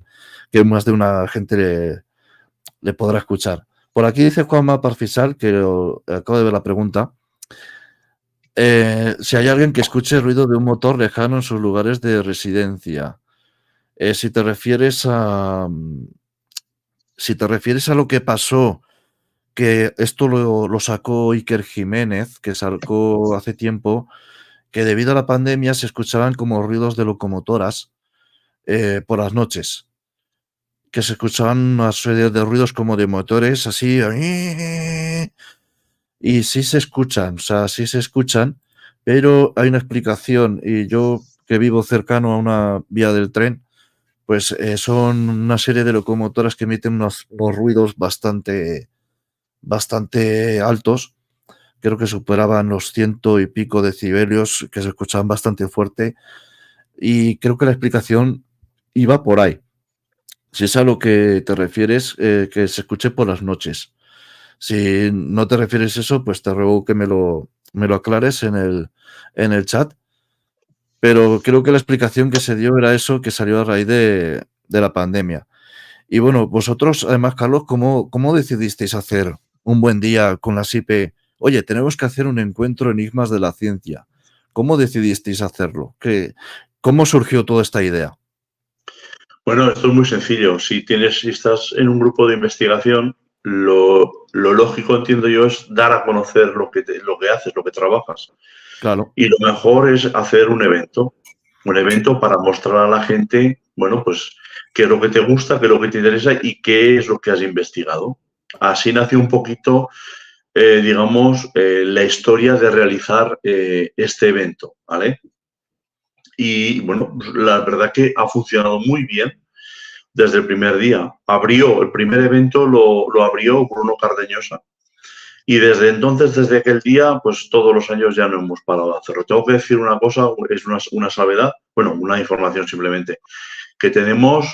más de una gente le podrá escuchar. Por aquí dice Juanma Parfisal, que acabo de ver la pregunta, si hay alguien que escuche ruido de un motor lejano en sus lugares de residencia. Si te refieres a lo que pasó, que esto lo sacó Iker Jiménez, que sacó hace tiempo, que debido a la pandemia se escuchaban como ruidos de locomotoras por las noches, que se escuchaban una serie de ruidos como de motores así, y sí se escuchan, o sea, sí se escuchan, pero hay una explicación, y yo que vivo cercano a una vía del tren, pues son una serie de locomotoras que emiten unos ruidos bastante altos. Creo que superaban los 100 y pico decibelios, que se escuchaban bastante fuerte, y creo que la explicación iba por ahí. Si es a lo que te refieres, que se escuche por las noches. Si no te refieres a eso, pues te ruego que me lo aclares en el chat. Pero creo que la explicación que se dio era eso, que salió a raíz de la pandemia. Y bueno, vosotros, además, Carlos, ¿cómo decidisteis hacer un buen día con la SIPE? Oye, tenemos que hacer un encuentro enigmas de la ciencia. ¿Cómo decidisteis hacerlo? ¿Cómo surgió toda esta idea?
Bueno, esto es muy sencillo. Si estás en un grupo de investigación, lo lógico, entiendo yo, es dar a conocer lo que haces, lo que trabajas.
Claro.
Y lo mejor es hacer un evento para mostrar a la gente, bueno, pues qué es lo que te gusta, qué es lo que te interesa y qué es lo que has investigado. Así nació un poquito, digamos, la historia de realizar este evento, ¿vale? Y bueno, pues, la verdad que ha funcionado muy bien desde el primer día. El primer evento lo abrió Bruno Cardeñosa. Y desde entonces, desde aquel día, pues todos los años ya no hemos parado de hacerlo. Tengo que decir una cosa, es una salvedad, bueno, una información simplemente, que tenemos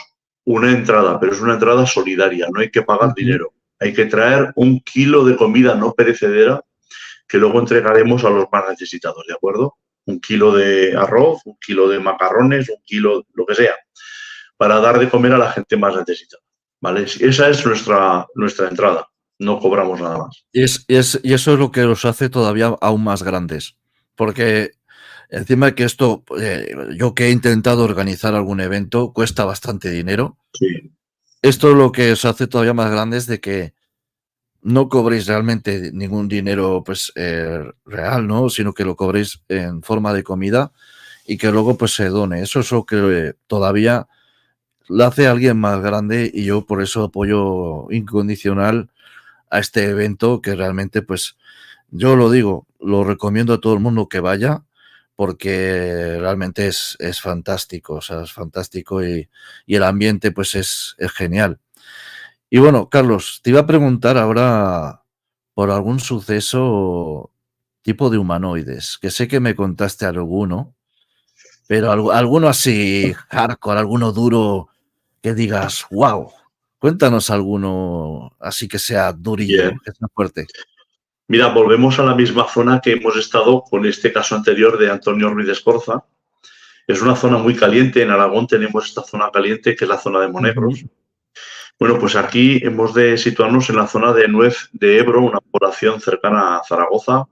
una entrada, pero es una entrada solidaria, no hay que pagar dinero. Hay que traer 1 kilo de comida no perecedera que luego entregaremos a los más necesitados, ¿de acuerdo? 1 kilo de arroz, 1 kilo de macarrones, 1 kilo, lo que sea, para dar de comer a la gente más necesitada, ¿vale? Esa es nuestra entrada. No cobramos nada más.
Y eso es lo que los hace todavía aún más grandes. Porque encima de que esto, yo que he intentado organizar algún evento, cuesta bastante dinero.
Sí.
Esto lo que os hace todavía más grandes de que no cobréis realmente ningún dinero pues real, ¿no? Sino que lo cobréis en forma de comida y que luego pues se done. Eso es lo que todavía lo hace alguien más grande y yo por eso apoyo incondicional a este evento que realmente pues yo lo digo, lo recomiendo a todo el mundo que vaya porque realmente es fantástico, o sea, es fantástico y el ambiente pues es genial. Y bueno, Carlos, te iba a preguntar ahora por algún suceso tipo de humanoides, que sé que me contaste alguno, pero alguno así hardcore, alguno duro que digas, wow. Cuéntanos alguno así que sea durillo,
Bien.
que sea fuerte.
Mira, volvemos a la misma zona que hemos estado con este caso anterior de Antonio Ruiz Escorza. Es una zona muy caliente. En Aragón tenemos esta zona caliente, que es la zona de Monegros. Bueno, pues aquí hemos de situarnos en la zona de Nuez de Ebro, una población cercana a Zaragoza,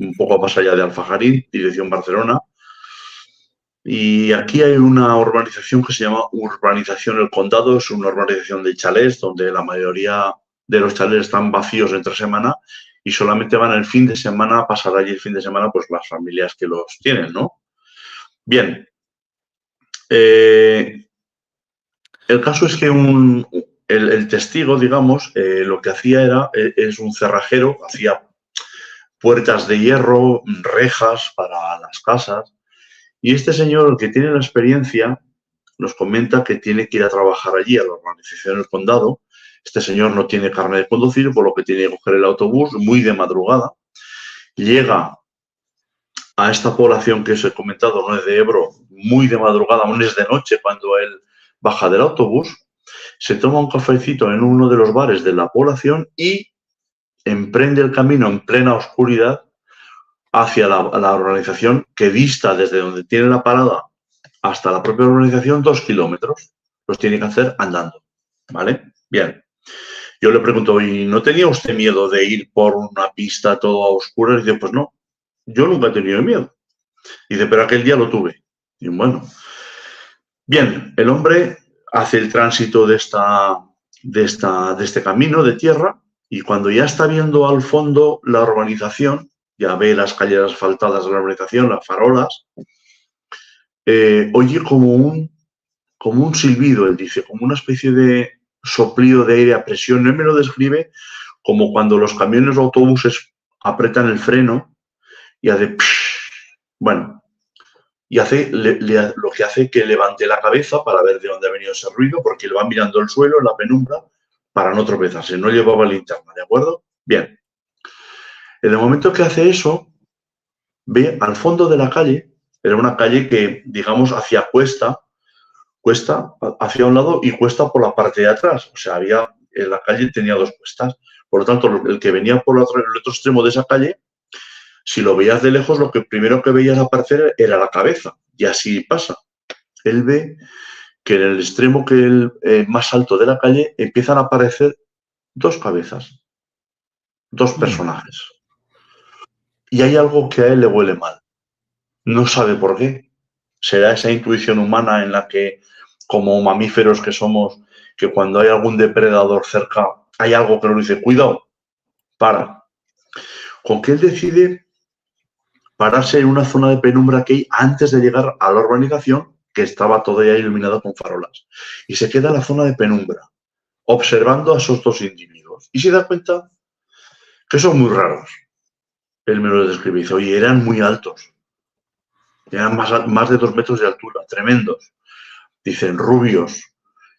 un poco más allá de Alfajarín, dirección Barcelona. Y aquí hay una urbanización que se llama Urbanización El Condado. Es una urbanización de chalés, donde la mayoría de los chalés están vacíos entre semana y solamente van el fin de semana a pasar allí el fin de semana, pues las familias que los tienen, ¿no? Bien. El caso es que el testigo, digamos, lo que hacía es un cerrajero, hacía puertas de hierro, rejas para las casas. Y este señor, el que tiene la experiencia, nos comenta que tiene que ir a trabajar allí, a la urbanización del condado. Este señor no tiene carne de conducir, por lo que tiene que coger el autobús muy de madrugada. Llega a esta población que os he comentado, no es de Ebro, muy de madrugada, aún es de noche cuando él baja del autobús, se toma un cafecito en uno de los bares de la población y emprende el camino en plena oscuridad hacia la urbanización, que dista desde donde tiene la parada hasta la propia urbanización 2 kilómetros. Los tiene que hacer andando, ¿vale? Bien. Yo le pregunto, ¿y no tenía usted miedo de ir por una pista toda oscura? Y dice, pues no, yo nunca he tenido miedo. Dice, pero aquel día lo tuve. Y bueno. Bien, el hombre hace el tránsito de este camino de tierra y cuando ya está viendo al fondo la urbanización, ya ve las calles asfaltadas de la urbanización, las farolas, oye como un silbido, él dice, como una especie de soplido de aire a presión. Él me lo describe como cuando los camiones o autobuses apretan el freno y hace... Bueno, y hace lo que hace que levante la cabeza para ver de dónde ha venido ese ruido, porque él va mirando el suelo en la penumbra para no tropezarse. No llevaba linterna, ¿de acuerdo? Bien. En el momento que hace eso, ve al fondo de la calle, era una calle que, digamos, hacia cuesta hacia un lado y cuesta por la parte de atrás. O sea, la calle tenía dos cuestas. Por lo tanto, el que venía por el otro extremo de esa calle, si lo veías de lejos, lo que primero que veías aparecer era la cabeza. Y así pasa. Él ve que en el extremo más alto de la calle empiezan a aparecer dos cabezas, dos personajes. Y hay algo que a él le huele mal. No sabe por qué. Será esa intuición humana en la que, como mamíferos que somos, que cuando hay algún depredador cerca, hay algo que nos dice, cuidado, para. Con que él decide pararse en una zona de penumbra que hay antes de llegar a la urbanización, que estaba todavía iluminada con farolas. Y se queda en la zona de penumbra, observando a esos dos individuos. Y se da cuenta que son muy raros. Él me lo describe y dice, oye, eran muy altos. Eran más de 2 metros de altura, tremendos. Dicen, rubios.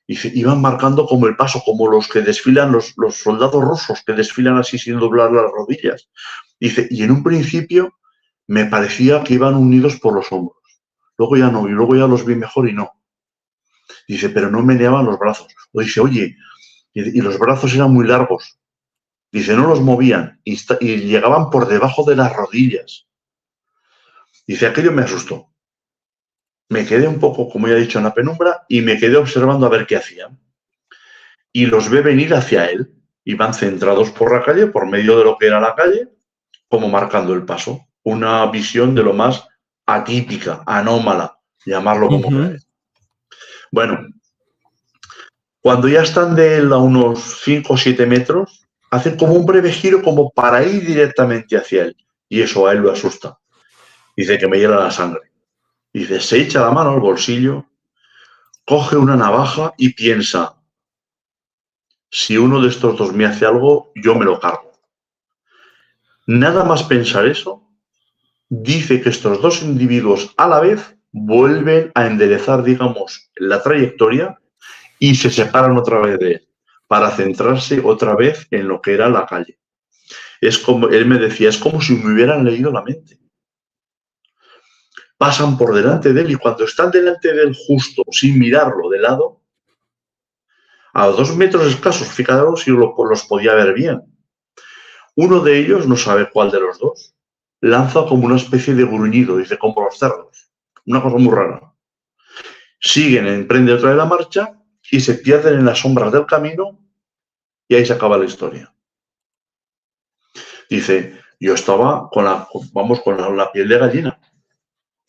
Dice, iban marcando como el paso, como los que desfilan, los soldados rusos que desfilan así sin doblar las rodillas. Dice, y en un principio me parecía que iban unidos por los hombros. Luego ya no, y luego ya los vi mejor y no. Dice, pero no meneaban los brazos. O dice, oye, y los brazos eran muy largos. Dice, no los movían y llegaban por debajo de las rodillas. Dice, aquello me asustó. Me quedé un poco, como ya he dicho, en la penumbra y me quedé observando a ver qué hacían. Y los ve venir hacia él. Iban centrados por la calle, por medio de lo que era la calle, como marcando el paso. Una visión de lo más atípica, anómala, llamarlo como queráis. Bueno, cuando ya están de él a unos 5 o 7 metros, hacen como un breve giro como para ir directamente hacia él. Y eso a él lo asusta. Dice que me hiela la sangre. Dice, se echa la mano al bolsillo, coge una navaja y piensa, si uno de estos dos me hace algo, yo me lo cargo. Nada más pensar eso, dice que estos dos individuos a la vez vuelven a enderezar, digamos, la trayectoria y se separan otra vez de él para centrarse otra vez en lo que era la calle. él me decía, es como si me hubieran leído la mente. Pasan por delante de él y cuando están delante de él justo, sin mirarlo de lado, a 2 metros escasos, fijaros si los podía ver bien. Uno de ellos, no sabe cuál de los dos, lanza como una especie de gruñido, dice, como los cerdos. Una cosa muy rara. Siguen, emprenden otra vez la marcha y se pierden en las sombras del camino y ahí se acaba la historia. Dice, yo estaba con la piel de gallina.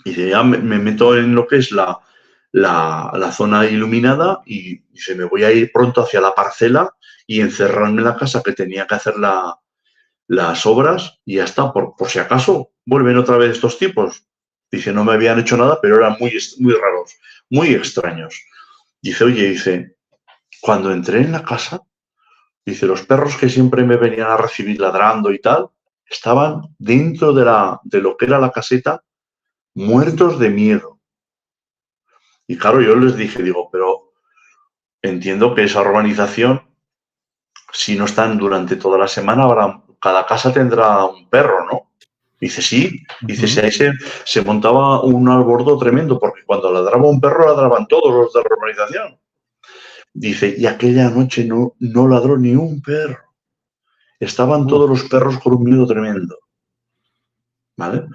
Dice, ya me meto en lo que es la zona iluminada y dice, me voy a ir pronto hacia la parcela y encerrarme en la casa que tenía que hacer las obras y ya está, por si acaso vuelven otra vez estos tipos. Dice, no me habían hecho nada, pero eran muy, muy raros, muy extraños. Dice, oye, dice, cuando entré en la casa, dice, los perros que siempre me venían a recibir ladrando y tal, estaban dentro de lo que era la caseta, muertos de miedo. Y claro, yo les dije, digo, pero entiendo que esa urbanización, si no están durante toda la semana, cada casa tendrá un perro, ¿no? Dice, sí. Dice, si ahí se montaba un alboroto tremendo, porque cuando ladraba un perro, ladraban todos los de la urbanización. Dice, y aquella noche no ladró ni un perro. Estaban todos los perros con un miedo tremendo. ¿Vale?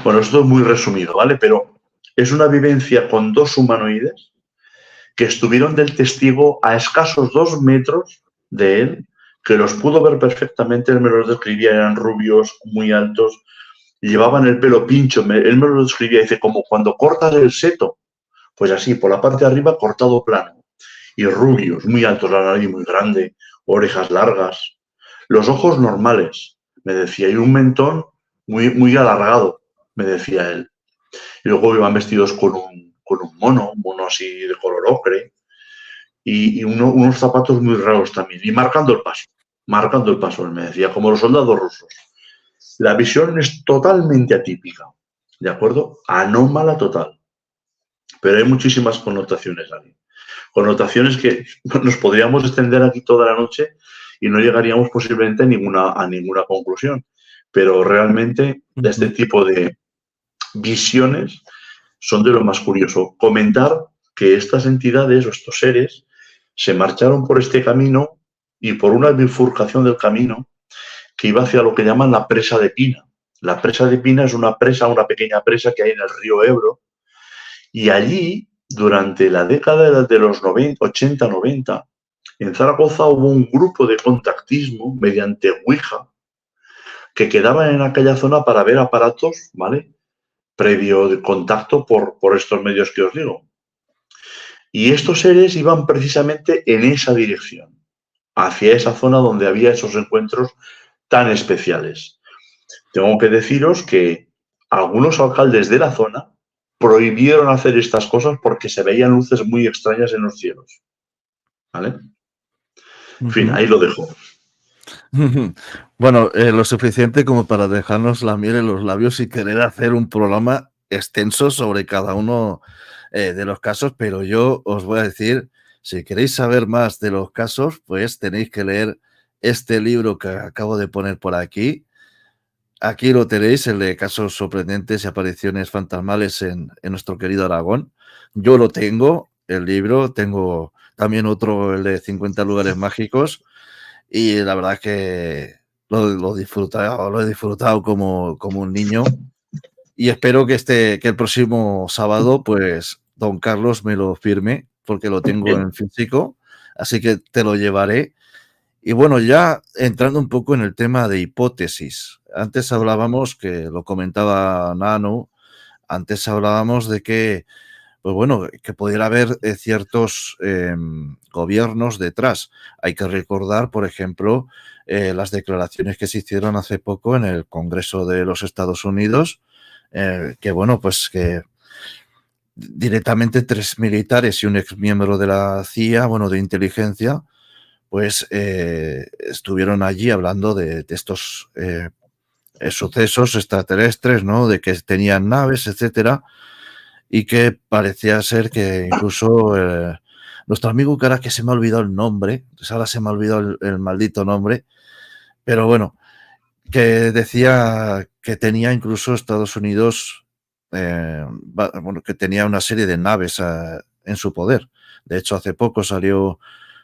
Bueno, esto es muy resumido, ¿vale? Pero es una vivencia con 2 humanoides que estuvieron del testigo a escasos 2 metros de él, que los pudo ver perfectamente. Él me los describía, eran rubios, muy altos, llevaban el pelo pincho. Él me lo describía, dice, como cuando cortas el seto, pues así, por la parte de arriba cortado plano. Y rubios, muy altos, la nariz muy grande, orejas largas, los ojos normales, me decía, y un mentón muy, muy alargado, me decía él. Y luego iban vestidos con un mono así de color ocre, y unos zapatos muy raros también, y marcando el paso, él me decía, como los soldados rusos. La visión es totalmente atípica, ¿de acuerdo? Anómala total. Pero hay muchísimas connotaciones ahí. Connotaciones que nos podríamos extender aquí toda la noche y no llegaríamos posiblemente a ninguna conclusión. Pero realmente este tipo de visiones son de lo más curioso. Comentar que estas entidades o estos seres se marcharon por este camino y por una bifurcación del camino que iba hacia lo que llaman la presa de Pina. La presa de Pina es una pequeña presa que hay en el río Ebro, y allí, durante la década de los 80-90, en Zaragoza hubo un grupo de contactismo mediante Ouija que quedaban en aquella zona para ver aparatos, ¿vale?, previo de contacto por estos medios que os digo. Y estos seres iban precisamente en esa dirección, hacia esa zona donde había esos encuentros tan especiales. Tengo que deciros que algunos alcaldes de la zona prohibieron hacer estas cosas porque se veían luces muy extrañas en los cielos. ¿Vale? En fin, ahí lo dejo.
Bueno, lo suficiente como para dejarnos la miel en los labios y querer hacer un programa extenso sobre cada uno de los casos, pero yo os voy a decir, si queréis saber más de los casos, pues tenéis que leer este libro que acabo de poner por aquí. Aquí lo tenéis, el de casos sorprendentes y apariciones fantasmales en nuestro querido Aragón. Yo lo tengo, el libro, tengo también otro, el de 50 lugares mágicos, y la verdad es que lo he disfrutado como un niño, y espero que el próximo sábado, pues, don Carlos me lo firme, porque lo tengo en físico, así que te lo llevaré. Y bueno, ya entrando un poco en el tema de hipótesis. Antes hablábamos, que lo comentaba Nano, antes hablábamos de que, pues bueno, que pudiera haber ciertos gobiernos detrás. Hay que recordar, por ejemplo, las declaraciones que se hicieron hace poco en el Congreso de los Estados Unidos, que bueno, pues que directamente 3 militares y un exmiembro de la CIA, bueno, de inteligencia, pues estuvieron allí hablando de estos sucesos extraterrestres, ¿no? De que tenían naves, etcétera, y que parecía ser que incluso nuestro amigo, que ahora que se me ha olvidado el nombre, pues ahora se me ha olvidado el maldito nombre, pero bueno, que decía que tenía incluso Estados Unidos, bueno, que tenía una serie de naves en su poder. De hecho, hace poco salió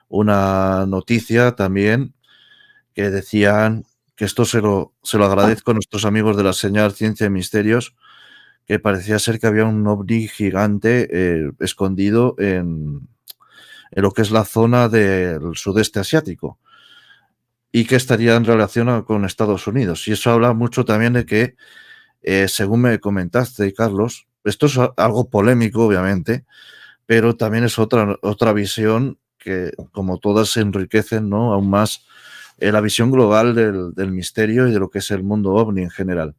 una noticia también que decían que esto se lo agradezco a nuestros amigos de la señal Ciencia y Misterios, que parecía ser que había un ovni gigante escondido en lo que es la zona del sudeste asiático y que estaría en relación con Estados Unidos. Y eso habla mucho también de que, según me comentaste, Carlos, esto es algo polémico, obviamente, pero también es otra visión que, como todas, se enriquecen, ¿no?, aún más la visión global del misterio y de lo que es el mundo ovni en general,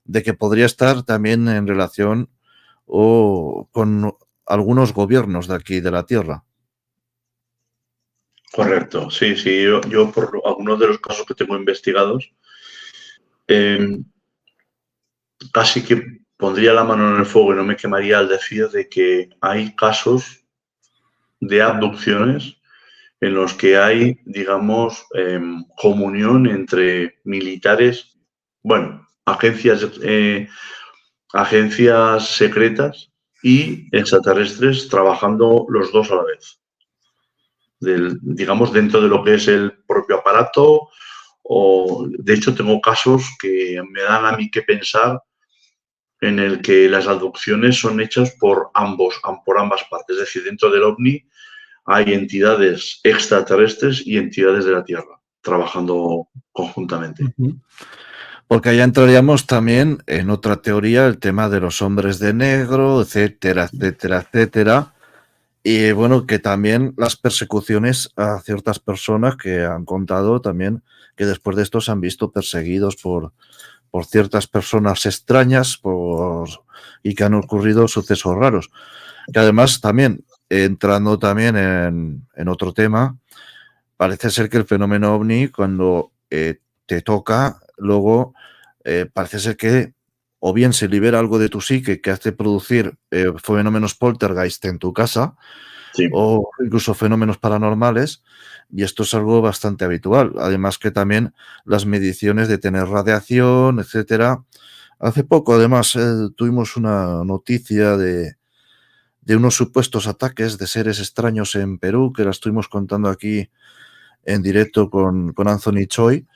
de que podría estar también en relación o con algunos gobiernos de aquí, de la Tierra.
Correcto, sí, sí. Yo por algunos de los casos que tengo investigados, casi que pondría la mano en el fuego y no me quemaría al decir de que hay casos de abducciones en los que hay, digamos, comunión entre militares, bueno, agencias secretas y extraterrestres trabajando los dos a la vez. Digamos, dentro de lo que es el propio aparato. O, de hecho, tengo casos que me dan a mí que pensar en el que las abducciones son hechas por ambas partes. Es decir, dentro del OVNI hay entidades extraterrestres y entidades de la Tierra trabajando conjuntamente.
Porque allá entraríamos también en otra teoría, el tema de los hombres de negro, etcétera, etcétera, etcétera. Y bueno, que también las persecuciones a ciertas personas que han contado también que después de esto se han visto perseguidos por ciertas personas extrañas y que han ocurrido sucesos raros. Que además también, entrando también en otro tema, parece ser que el fenómeno ovni, cuando te toca, luego parece ser que o bien se libera algo de tu psique que hace producir fenómenos poltergeist en tu casa,
Sí.
o incluso fenómenos paranormales, y esto es algo bastante habitual. Además que también las mediciones de tener radiación, etcétera. Hace poco, además, tuvimos una noticia de unos supuestos ataques de seres extraños en Perú, que la estuvimos contando aquí en directo con Anthony Choi,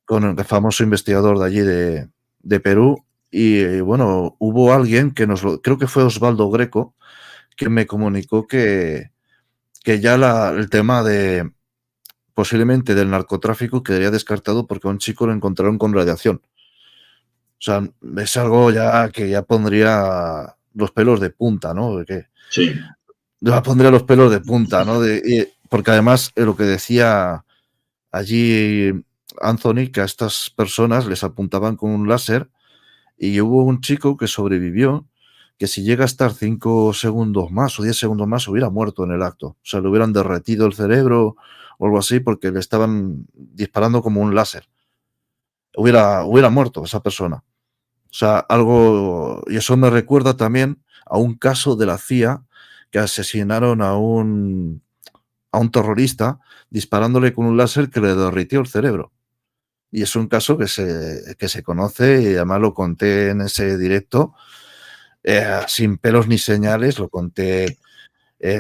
con el famoso investigador de allí de Perú. Y bueno, hubo alguien que creo que fue Osvaldo Greco, que me comunicó que ya el tema de posiblemente del narcotráfico quedaría descartado porque a un chico lo encontraron con radiación. O sea, es algo ya que ya pondría los pelos de punta, ¿no?
Sí.
Ya pondría los pelos de punta, ¿no? Porque además lo que decía allí Anthony, que a estas personas les apuntaban con un láser y hubo un chico que sobrevivió, que si llega a estar 5 segundos más o 10 segundos más hubiera muerto en el acto. O sea, le hubieran derretido el cerebro o algo así porque le estaban disparando como un láser. Hubiera muerto esa persona. O sea, algo... Y eso me recuerda también a un caso de la CIA que asesinaron a un terrorista disparándole con un láser que le derritió el cerebro. Y es un caso que se conoce y además lo conté en ese directo, sin pelos ni señales, lo conté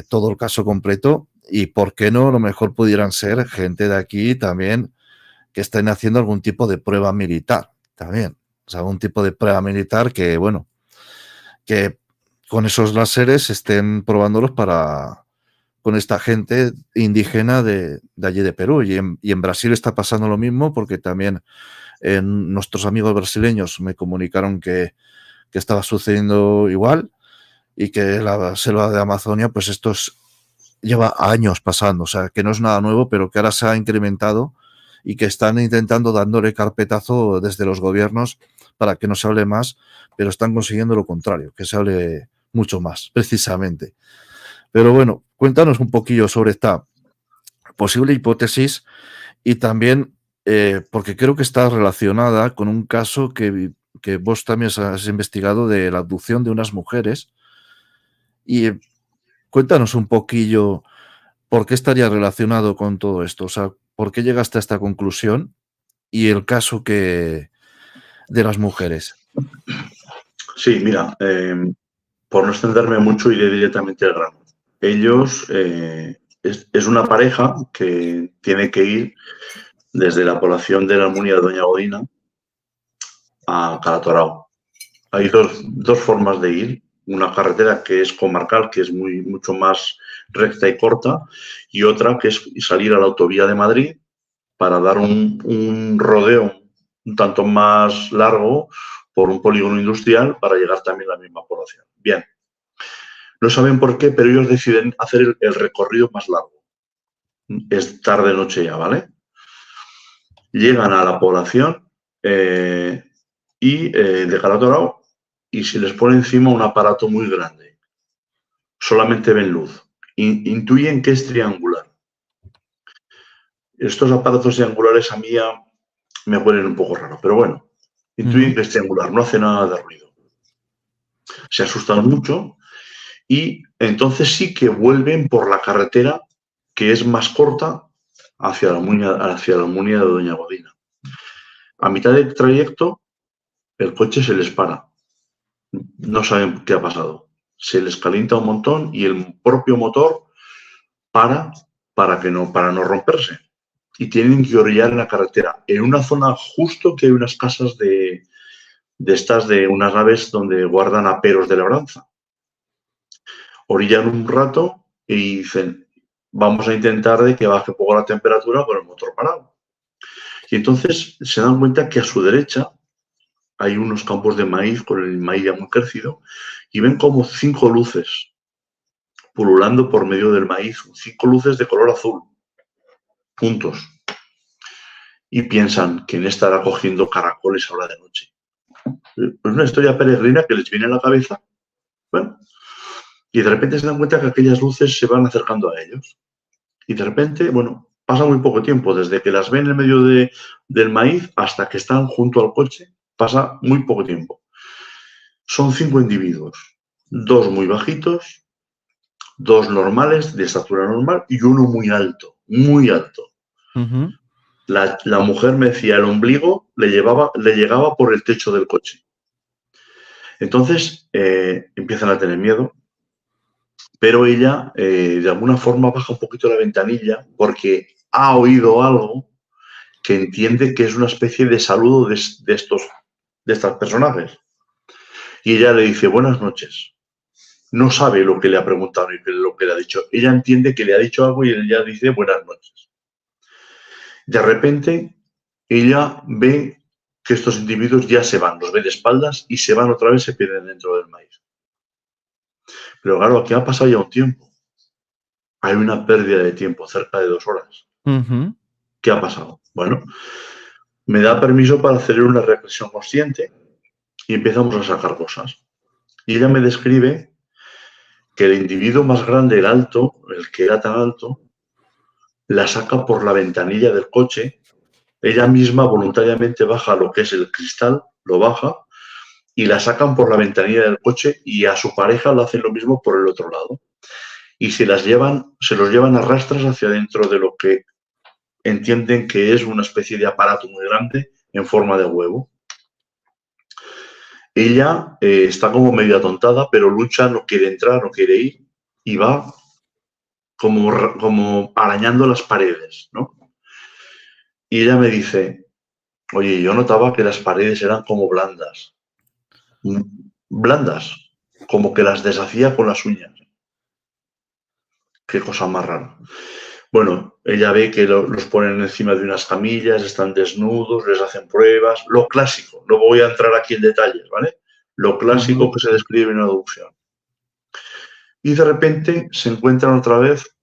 todo el caso completo y por qué no, a lo mejor pudieran ser gente de aquí también que estén haciendo algún tipo de prueba militar también. O sea, algún tipo de prueba militar que, bueno, que con esos láseres estén probándolos con esta gente indígena de allí de Perú. Y en Brasil está pasando lo mismo porque también nuestros amigos brasileños me comunicaron que estaba sucediendo igual y que la selva de Amazonia, pues lleva años pasando, o sea, que no es nada nuevo, pero que ahora se ha incrementado y que están intentando dándole carpetazo desde los gobiernos para que no se hable más, pero están consiguiendo lo contrario, que se hable mucho más, precisamente. Pero bueno, cuéntanos un poquillo sobre esta posible hipótesis y también, porque creo que está relacionada con un caso que vos también has investigado de la abducción de unas mujeres. Y cuéntanos un poquillo por qué estaría relacionado con todo esto. O sea, ¿por qué llegaste a esta conclusión? y el caso de las mujeres.
Sí, mira, por no extenderme mucho, iré directamente al grano. Ellos, es una pareja que tiene que ir desde la población de la Almunia de Doña Godina a Calatorao. Hay dos formas de ir. Una carretera que es comarcal, que es mucho más recta y corta, y otra que es salir a la autovía de Madrid para dar un rodeo un tanto más largo por un polígono industrial para llegar también a la misma población. Bien, no saben por qué, pero ellos deciden hacer el recorrido más largo. Es tarde noche ya, ¿vale? Llegan a la población de Calatorao y se les pone encima un aparato muy grande. Solamente ven luz. Intuyen que es triangular. Estos aparatos triangulares a mí ya me huelen un poco raro, pero bueno, intuyen que es triangular, no hace nada de ruido. Se asustan mucho y entonces sí que vuelven por la carretera que es más corta hacia la Almunia de Doña Godina. A mitad del trayecto, el coche se les para. No saben qué ha pasado. Se les calienta un montón y el propio motor para no romperse. Y tienen que orillar en la carretera, en una zona justo que hay unas casas de unas naves donde guardan aperos de labranza. Orillan un rato y dicen, vamos a intentar de que baje un poco la temperatura con el motor parado. Y entonces se dan cuenta que a su derecha hay unos campos de maíz con el maíz ya muy crecido y ven como 5 luces pululando por medio del maíz, 5 luces de color azul, juntos. Y piensan, ¿quién estará cogiendo caracoles ahora de noche? Es una historia peregrina que les viene a la cabeza. Bueno, y de repente se dan cuenta que aquellas luces se van acercando a ellos. Y de repente, bueno, pasa muy poco tiempo, desde que las ven en medio del maíz hasta que están junto al coche, pasa muy poco tiempo. Son 5 individuos, 2 muy bajitos, 2 normales, de estatura normal, y uno muy alto, muy alto.
Uh-huh.
La mujer me decía, el ombligo le llegaba por el techo del coche. Entonces empiezan a tener miedo, pero ella de alguna forma baja un poquito la ventanilla porque ha oído algo que entiende que es una especie de saludo de estos personajes. Y ella le dice, buenas noches. No sabe lo que le ha preguntado y lo que le ha dicho. Ella entiende que le ha dicho algo y ella dice, buenas noches. De repente, ella ve que estos individuos ya se van, los ve de espaldas y se van otra vez, se pierden dentro del maíz. Pero claro, aquí ha pasado ya un tiempo. Hay una pérdida de tiempo, cerca de 2 horas.
Uh-huh.
¿Qué ha pasado? Bueno, me da permiso para hacer una reflexión consciente y empezamos a sacar cosas. Y ella me describe que el individuo más grande, el alto, el que era tan alto, la saca por la ventanilla del coche. Ella misma voluntariamente baja lo que es el cristal, lo baja, y la sacan por la ventanilla del coche y a su pareja lo hacen lo mismo por el otro lado. Y se los llevan a rastras hacia dentro de lo que entienden que es una especie de aparato muy grande en forma de huevo. Ella está como medio atontada, pero lucha, no quiere entrar, no quiere ir, y va como arañando las paredes, ¿no? Y ella me dice, oye, yo notaba que las paredes eran como blandas, como que las deshacía con las uñas. Qué cosa más rara. Bueno, ella ve que los ponen encima de unas camillas, están desnudos, les hacen pruebas, lo clásico. No voy a entrar aquí en detalles, ¿vale? Lo clásico que se describe en una adopción. Y de repente se encuentran otra vez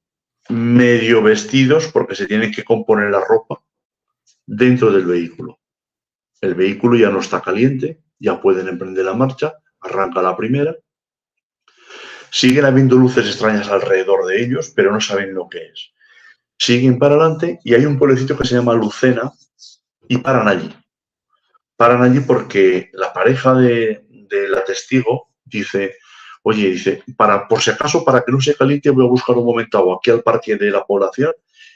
medio vestidos, porque se tienen que componer la ropa, dentro del vehículo. El vehículo ya no está caliente, ya pueden emprender la marcha, arranca la primera. Siguen habiendo luces extrañas alrededor de ellos, pero no saben lo que es. Siguen para adelante y hay un pueblecito que se llama Lucena y paran allí. Paran allí porque la pareja de la testigo dice, oye, dice, por si acaso, para que no se caliente, voy a buscar un momento agua aquí al parque de la población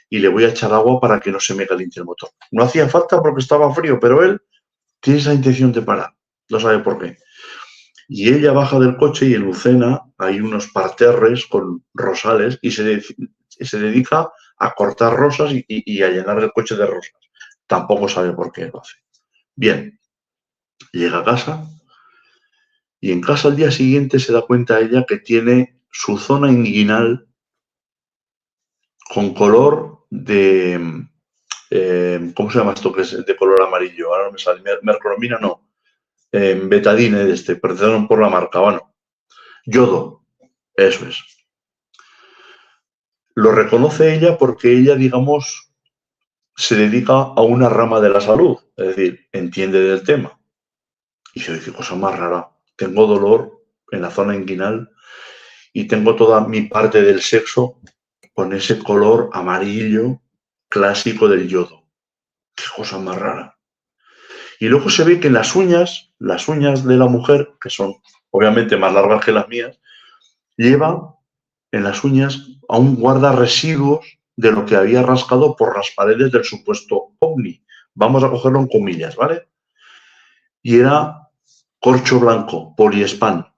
y le voy a echar agua para que no se me caliente el motor. No hacía falta porque estaba frío, pero él tiene esa intención de parar. No sabe por qué. Y ella baja del coche y en Lucena hay unos parterres con rosales y se dedica a cortar rosas y a llenar el coche de rosas. Tampoco sabe por qué lo hace. Bien, llega a casa y en casa al día siguiente se da cuenta ella que tiene su zona inguinal con color de... ¿cómo se llama esto que es de color amarillo? Ahora no me sale. Mercromina no. Betadine perdón por la marca, bueno. Yodo, eso es. Lo reconoce ella porque ella, digamos, se dedica a una rama de la salud, es decir, entiende del tema. Y se dice, cosa más rara, tengo dolor en la zona inguinal y tengo toda mi parte del sexo con ese color amarillo clásico del yodo. Qué cosa más rara. Y luego se ve que en las uñas de la mujer, que son obviamente más largas que las mías, lleva en las uñas aún guarda residuos de lo que había rascado por las paredes del supuesto ovni. Vamos a cogerlo en comillas, ¿vale? Y era corcho blanco, poliespan.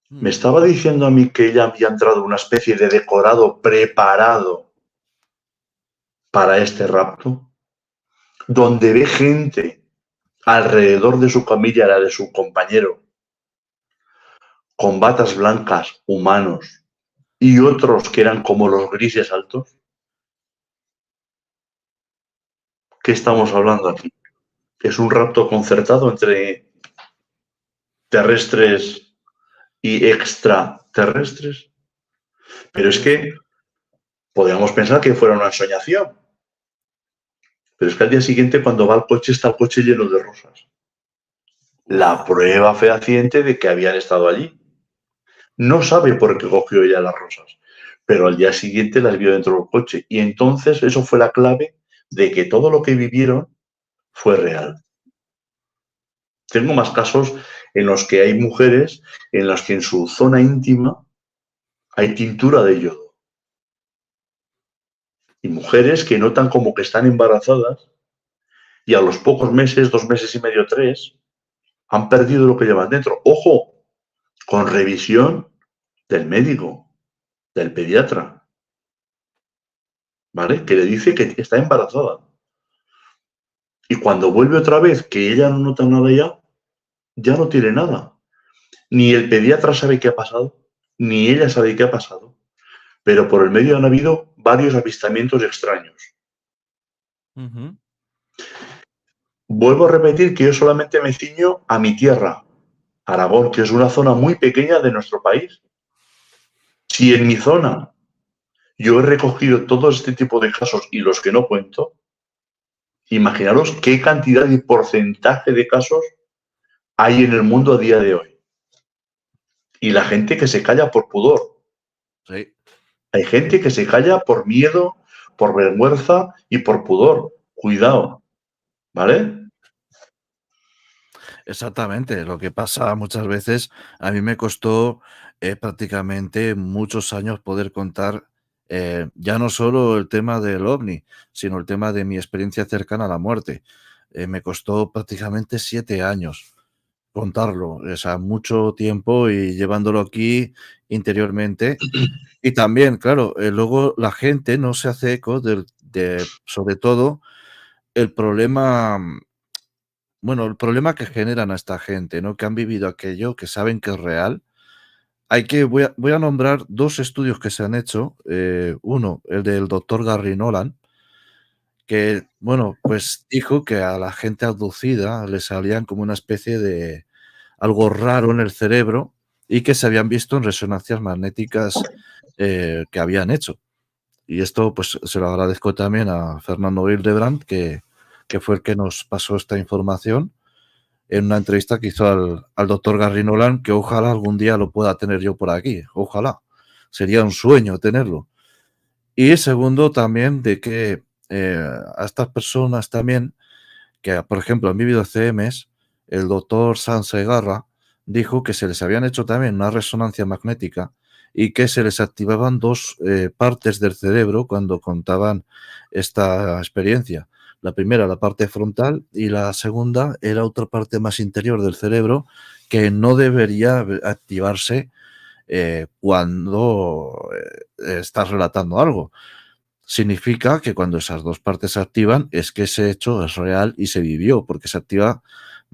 Me estaba diciendo a mí que ella había entrado en una especie de decorado preparado para este rapto, donde ve gente alrededor de su camilla, la de su compañero, con batas blancas, humanos, y otros que eran como los grises altos. ¿Qué estamos hablando aquí? ¿Es un rapto concertado entre terrestres y extraterrestres? Pero es que podríamos pensar que fuera una ensoñación. Pero es que al día siguiente, cuando va al coche, está el coche lleno de rosas. La prueba fehaciente de que habían estado allí. No sabe por qué cogió ella las rosas, pero al día siguiente las vio dentro del coche. Y entonces eso fue la clave de que todo lo que vivieron fue real. Tengo más casos en los que hay mujeres en las que en su zona íntima hay tintura de yodo. Y mujeres que notan como que están embarazadas y a los pocos meses, 2 meses y medio, 3, han perdido lo que llevan dentro. Ojo, con revisión del médico, del pediatra, ¿vale? Que le dice que está embarazada. Y cuando vuelve otra vez, que ella no nota nada ya no tiene nada. Ni el pediatra sabe qué ha pasado, ni ella sabe qué ha pasado. Pero por el medio han habido varios avistamientos extraños. Vuelvo a repetir que yo solamente me ciño a mi tierra, Aragón, que es una zona muy pequeña de nuestro país. Si en mi zona yo he recogido todo este tipo de casos y los que no cuento, imaginaros qué cantidad y porcentaje de casos hay en el mundo a día de hoy. Y la gente que se calla por pudor.
Sí.
Hay gente que se calla por miedo, por vergüenza y por pudor. Cuidado, ¿vale?
Exactamente. Lo que pasa muchas veces, a mí me costó prácticamente muchos años poder contar ya no solo el tema del ovni, sino el tema de mi experiencia cercana a la muerte. Me costó prácticamente 7 años contarlo, o sea, mucho tiempo y llevándolo aquí interiormente. Y también, claro, luego la gente no se hace eco sobre todo, el problema, bueno, el problema que generan a esta gente, ¿no? Que han vivido aquello, que saben que es real. Voy a nombrar 2 estudios que se han hecho. Uno, el del doctor Gary Nolan, que, bueno, pues dijo que a la gente abducida le salían como una especie de algo raro en el cerebro y que se habían visto en resonancias magnéticas que habían hecho. Y esto, pues, se lo agradezco también a Fernando Hildebrand, que fue el que nos pasó esta información en una entrevista que hizo al doctor Gary Nolan, que ojalá algún día lo pueda tener yo por aquí. Ojalá. Sería un sueño tenerlo. Y segundo, también de que a estas personas también, que por ejemplo han vivido CMs, el doctor Sansegarra dijo que se les habían hecho también una resonancia magnética y que se les activaban dos partes del cerebro cuando contaban esta experiencia. La primera, la parte frontal, y la segunda era otra parte más interior del cerebro que no debería activarse cuando estás relatando algo. Significa que cuando esas dos partes se activan es que ese hecho es real y se vivió, porque se activa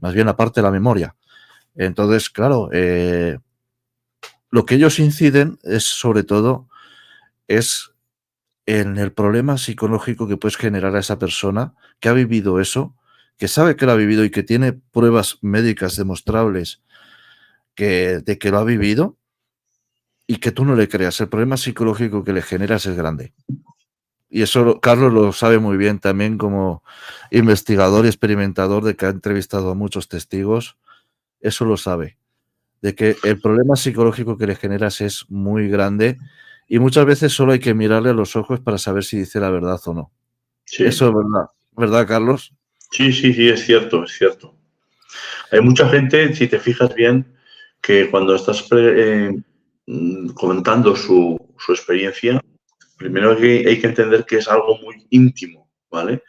más bien la parte de la memoria. Entonces, claro, lo que ellos inciden es sobre todo es en el problema psicológico que puedes generar a esa persona que ha vivido eso, que sabe que lo ha vivido y que tiene pruebas médicas demostrables de que lo ha vivido, y que tú no le creas. El problema psicológico que le generas es grande. Y eso Carlos lo sabe muy bien también como investigador y experimentador de que ha entrevistado a muchos testigos. Eso lo sabe. De que el problema psicológico que le generas es muy grande y muchas veces solo hay que mirarle a los ojos para saber si dice la verdad o no.
Sí.
Eso es verdad. ¿Verdad, Carlos?
Sí, es cierto, es cierto. Hay mucha gente, si te fijas bien, que cuando estás comentando su experiencia, primero hay que entender que es algo muy íntimo, ¿vale?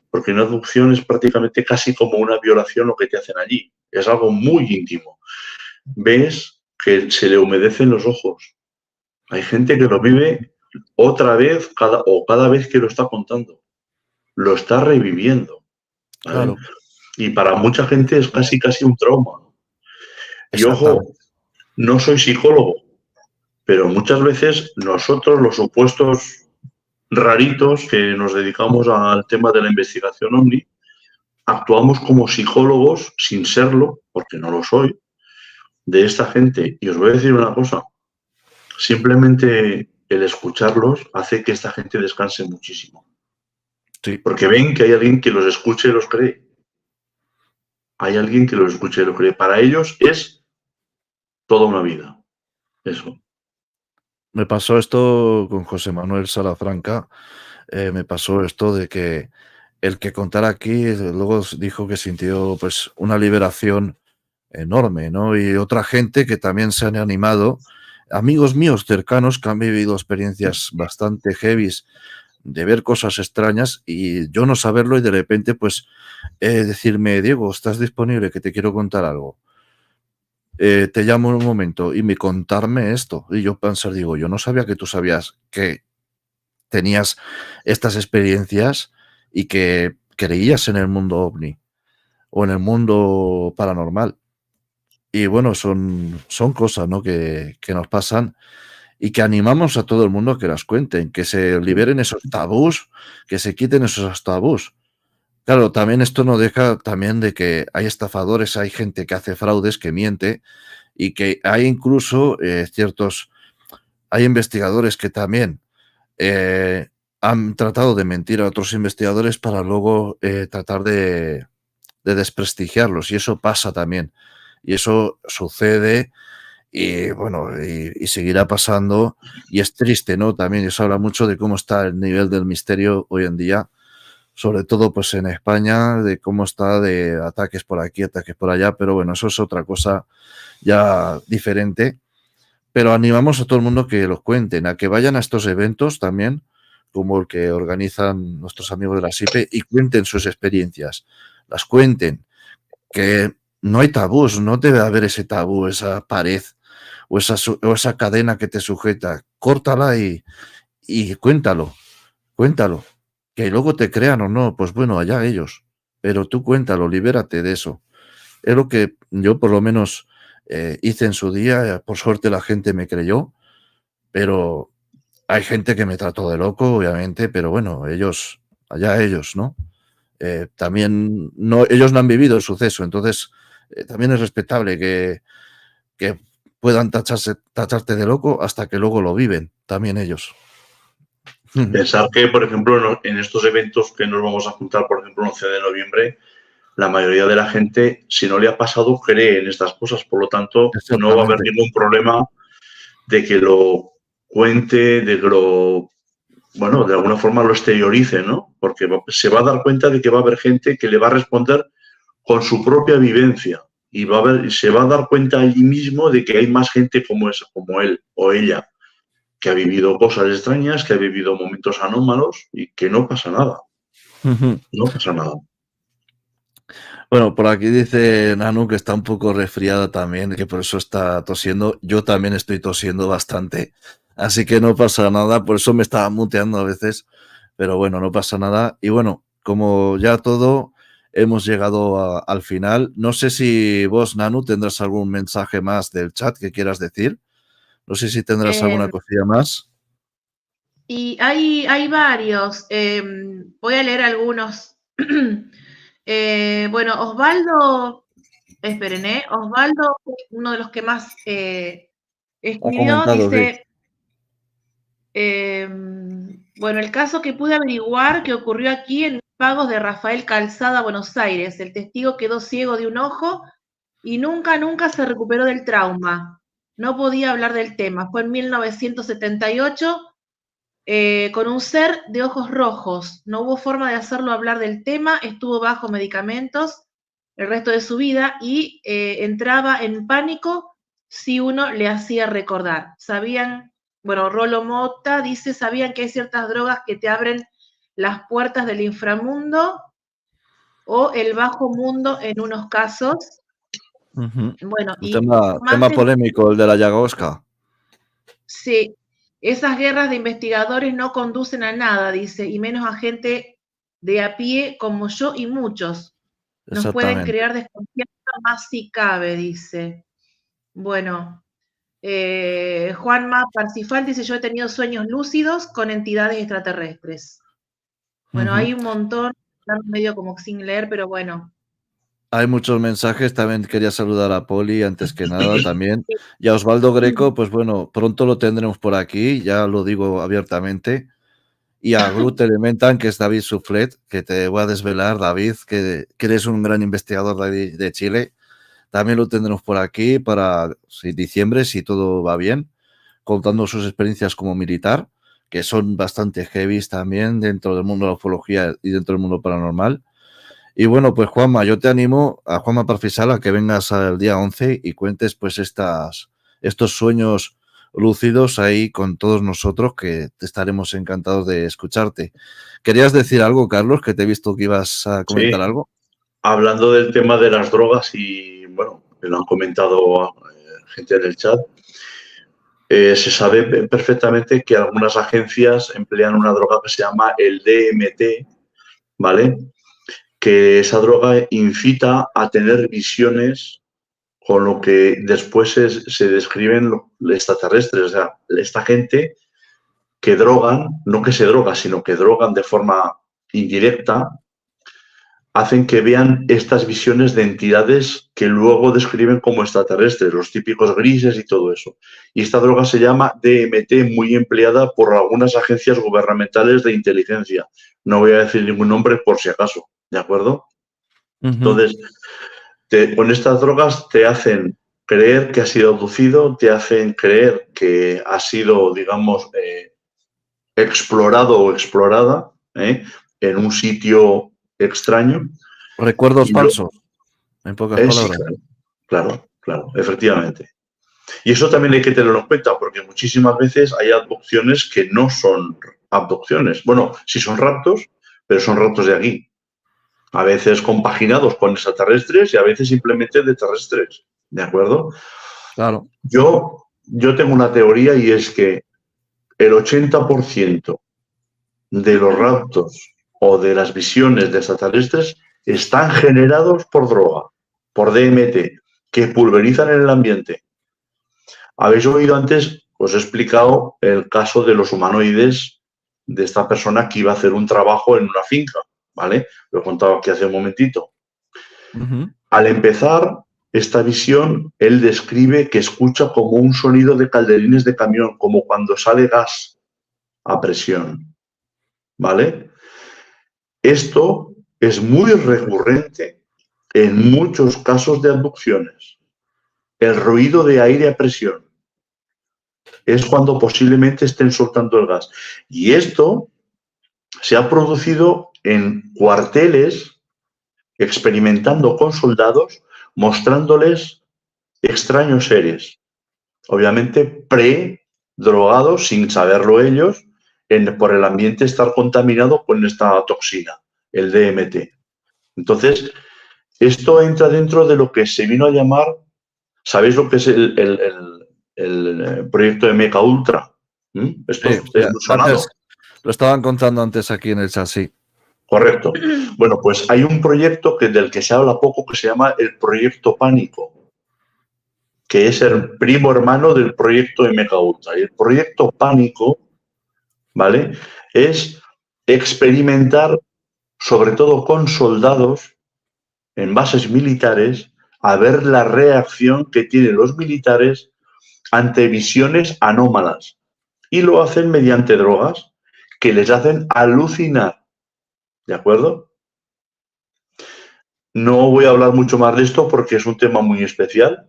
Porque una abducción es prácticamente casi como una violación lo que te hacen allí. Es algo muy íntimo. Ves que se le humedecen los ojos. Hay gente que lo vive otra vez cada vez que lo está contando. Lo está reviviendo, ¿vale?
Claro.
Y para mucha gente es casi un trauma. Y ojo, no soy psicólogo, pero muchas veces nosotros, los supuestos raritos que nos dedicamos al tema de la investigación OVNI, actuamos como psicólogos sin serlo, porque no lo soy, de esta gente. Y os voy a decir una cosa, simplemente el escucharlos hace que esta gente descanse muchísimo.
Sí.
Porque ven que hay alguien que los escuche y los cree. Hay alguien que los escuche y los cree. Para ellos es toda una vida. Eso.
Me pasó esto con José Manuel Salafranca. Me pasó esto de que el que contara aquí luego dijo que sintió pues una liberación enorme, ¿no? Y otra gente que también se han animado, amigos míos cercanos que han vivido experiencias bastante heavies de ver cosas extrañas y yo no saberlo y de repente pues decirme, Diego, ¿estás disponible? Que te quiero contar algo. Te llamo en un momento y me contarme esto. Y yo pensar, digo, yo no sabía que tú sabías que tenías estas experiencias y que creías en el mundo ovni o en el mundo paranormal. Y bueno, son cosas, ¿no? que nos pasan y que animamos a todo el mundo a que las cuenten, que se liberen esos tabús, que se quiten esos tabús. Claro, también esto no deja también de que hay estafadores, hay gente que hace fraudes, que miente y que hay incluso hay investigadores que también han tratado de mentir a otros investigadores para luego tratar de desprestigiarlos y eso pasa también y eso sucede y bueno, y seguirá pasando y es triste, ¿no? También eso habla mucho de cómo está el nivel del misterio hoy en día, sobre todo pues en España, de cómo está de ataques por aquí, ataques por allá, pero bueno, eso es otra cosa ya diferente, pero animamos a todo el mundo que los cuenten, a que vayan a estos eventos también, como el que organizan nuestros amigos de la SIPE y cuenten sus experiencias, las cuenten, que no hay tabús, no debe haber ese tabú, esa pared o esa cadena que te sujeta, córtala y cuéntalo, que luego te crean o no, pues bueno, allá ellos, pero tú cuéntalo, libérate de eso. Es lo que yo por lo menos hice en su día, por suerte la gente me creyó, pero hay gente que me trató de loco, obviamente, pero bueno, allá ellos, ¿no? También ellos no han vivido el suceso, entonces también es respetable que puedan tacharte de loco hasta que luego lo viven, también ellos.
Pensar que, por ejemplo, en estos eventos que nos vamos a juntar, por ejemplo, el 11 de noviembre, la mayoría de la gente, si no le ha pasado, cree en estas cosas. Por lo tanto, no va a haber ningún problema de que lo cuente, de que de alguna forma lo exteriorice, ¿no? Porque se va a dar cuenta de que va a haber gente que le va a responder con su propia vivencia y se va a dar cuenta allí mismo de que hay más gente como él o ella. que ha vivido cosas extrañas, que ha vivido momentos anómalos y que no pasa nada. No pasa nada.
Bueno, por aquí dice Nanu que está un poco resfriada también, que por eso está tosiendo. Yo también estoy tosiendo bastante, así que no pasa nada, por eso me estaba muteando a veces, pero bueno, no pasa nada. Y bueno, como ya todo, hemos llegado al final. No sé si vos, Nanu, tendrás algún mensaje más del chat que quieras decir. No sé si tendrás alguna cosilla más.
Y hay varios. Voy a leer algunos. Bueno, Osvaldo, esperen, Osvaldo, uno de los que más escribió, dice, bueno, el caso que pude averiguar que ocurrió aquí en los pagos de Rafael Calzada, Buenos Aires. El testigo quedó ciego de un ojo y nunca se recuperó del trauma. No podía hablar del tema. Fue en 1978. Con un ser de ojos rojos. No hubo forma de hacerlo hablar del tema, estuvo bajo medicamentos el resto de su vida y entraba en pánico si uno le hacía recordar. Sabían, bueno, Rolo Mota dice, sabían que hay ciertas drogas que te abren las puertas del inframundo o el bajo mundo en unos casos. Bueno,
y tema polémico, el de la ayahuasca.
Sí, esas guerras de investigadores no conducen a nada, dice, y menos a gente de a pie como yo y muchos. Nos pueden crear desconfianza más si cabe, dice. Bueno, Juanma Parsifal dice, yo he tenido sueños lúcidos con entidades extraterrestres. Bueno, hay un montón, medio como sin leer, pero bueno.
Hay muchos mensajes, también quería saludar a Poli antes que nada también. Y a Osvaldo Greco, pues bueno, pronto lo tendremos por aquí, ya lo digo abiertamente. Y a Groot Elementan, que es David Soufflet, que te voy a desvelar, David, que eres un gran investigador de Chile. También lo tendremos por aquí para diciembre, si todo va bien, contando sus experiencias como militar, que son bastante heavy también dentro del mundo de la ufología y dentro del mundo paranormal. Y bueno, pues Juanma, yo te animo a Juanma Parfisal a que vengas al día 11 y cuentes pues estos sueños lúcidos ahí con todos nosotros, que estaremos encantados de escucharte. ¿Querías decir algo, Carlos? Que te he visto que ibas a comentar algo.
Hablando del tema de las drogas y, bueno, que lo han comentado gente en el chat, se sabe perfectamente que algunas agencias emplean una droga que se llama el DMT, ¿vale? Que esa droga incita a tener visiones con lo que después se describen los extraterrestres. O sea, esta gente que drogan, no que se droga, sino que drogan de forma indirecta, hacen que vean estas visiones de entidades que luego describen como extraterrestres, los típicos grises y todo eso. Y esta droga se llama DMT, muy empleada por algunas agencias gubernamentales de inteligencia. No voy a decir ningún nombre por si acaso, ¿de acuerdo? Entonces, con estas drogas te hacen creer que has sido abducido, te hacen creer que has sido, digamos, explorado o explorada en un sitio extraño.
Recuerdos falsos, en pocas palabras.
Sí, claro, efectivamente. Y eso también hay que tenerlo en cuenta, porque muchísimas veces hay abducciones que no son abducciones. Bueno, sí son raptos, pero son raptos de aquí. A veces compaginados con extraterrestres y a veces simplemente de terrestres. ¿De acuerdo?
Claro.
Yo tengo una teoría y es que el 80% de los raptos o de las visiones de extraterrestres están generados por droga, por DMT, que pulverizan en el ambiente. Habéis oído antes, os he explicado el caso de los humanoides de esta persona que iba a hacer un trabajo en una finca, ¿vale? Lo he contado aquí hace un momentito. Al empezar esta visión, él describe que escucha como un sonido de calderines de camión, como cuando sale gas a presión, ¿vale? Esto es muy recurrente en muchos casos de abducciones. El ruido de aire a presión es cuando posiblemente estén soltando el gas. Y esto se ha producido en cuarteles, experimentando con soldados, mostrándoles extraños seres. Obviamente drogados sin saberlo ellos, por el ambiente estar contaminado con esta toxina, el DMT. Entonces, esto entra dentro de lo que se vino a llamar, ¿sabéis lo que es el proyecto de Meca Ultra? Esto
Sí,
es muy sonado.
antes, lo estaban contando antes aquí en el chat, sí.
Correcto. Bueno, pues hay un proyecto del que se habla poco que se llama el Proyecto Pánico, que es el primo hermano del proyecto de Meca Ultra. Y el Proyecto Pánico, ¿vale?, es experimentar, sobre todo con soldados en bases militares, a ver la reacción que tienen los militares ante visiones anómalas. Y lo hacen mediante drogas que les hacen alucinar. ¿De acuerdo? No voy a hablar mucho más de esto porque es un tema muy especial.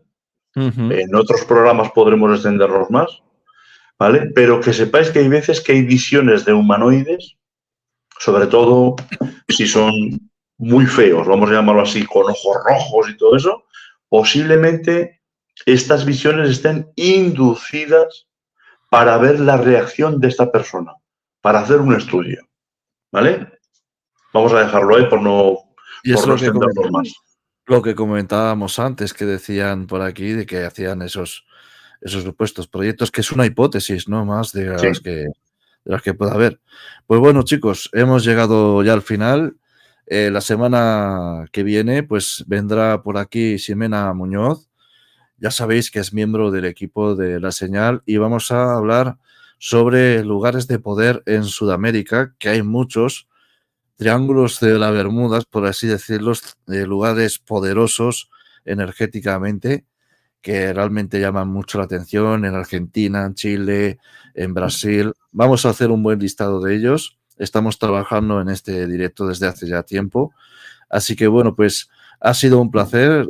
En otros programas podremos extendernos más, ¿vale? Pero que sepáis que hay veces que hay visiones de humanoides, sobre todo si son muy feos, vamos a llamarlo así, con ojos rojos y todo eso, posiblemente estas visiones estén inducidas para ver la reacción de esta persona, para hacer un estudio, ¿vale? Vamos a dejarlo ahí por no extendernos más.
Lo que comentábamos antes, que decían por aquí de que hacían esos supuestos proyectos, que es una hipótesis, ¿no? Más de las que pueda haber. Pues bueno, chicos, hemos llegado ya al final. La semana que viene, pues vendrá por aquí Ximena Muñoz. Ya sabéis que es miembro del equipo de La Señal y vamos a hablar sobre lugares de poder en Sudamérica, que hay muchos triángulos de las Bermudas, por así decirlo, lugares poderosos energéticamente que realmente llaman mucho la atención en Argentina, en Chile, en Brasil. Vamos a hacer un buen listado de ellos. Estamos trabajando en este directo desde hace ya tiempo. Así que bueno, pues ha sido un placer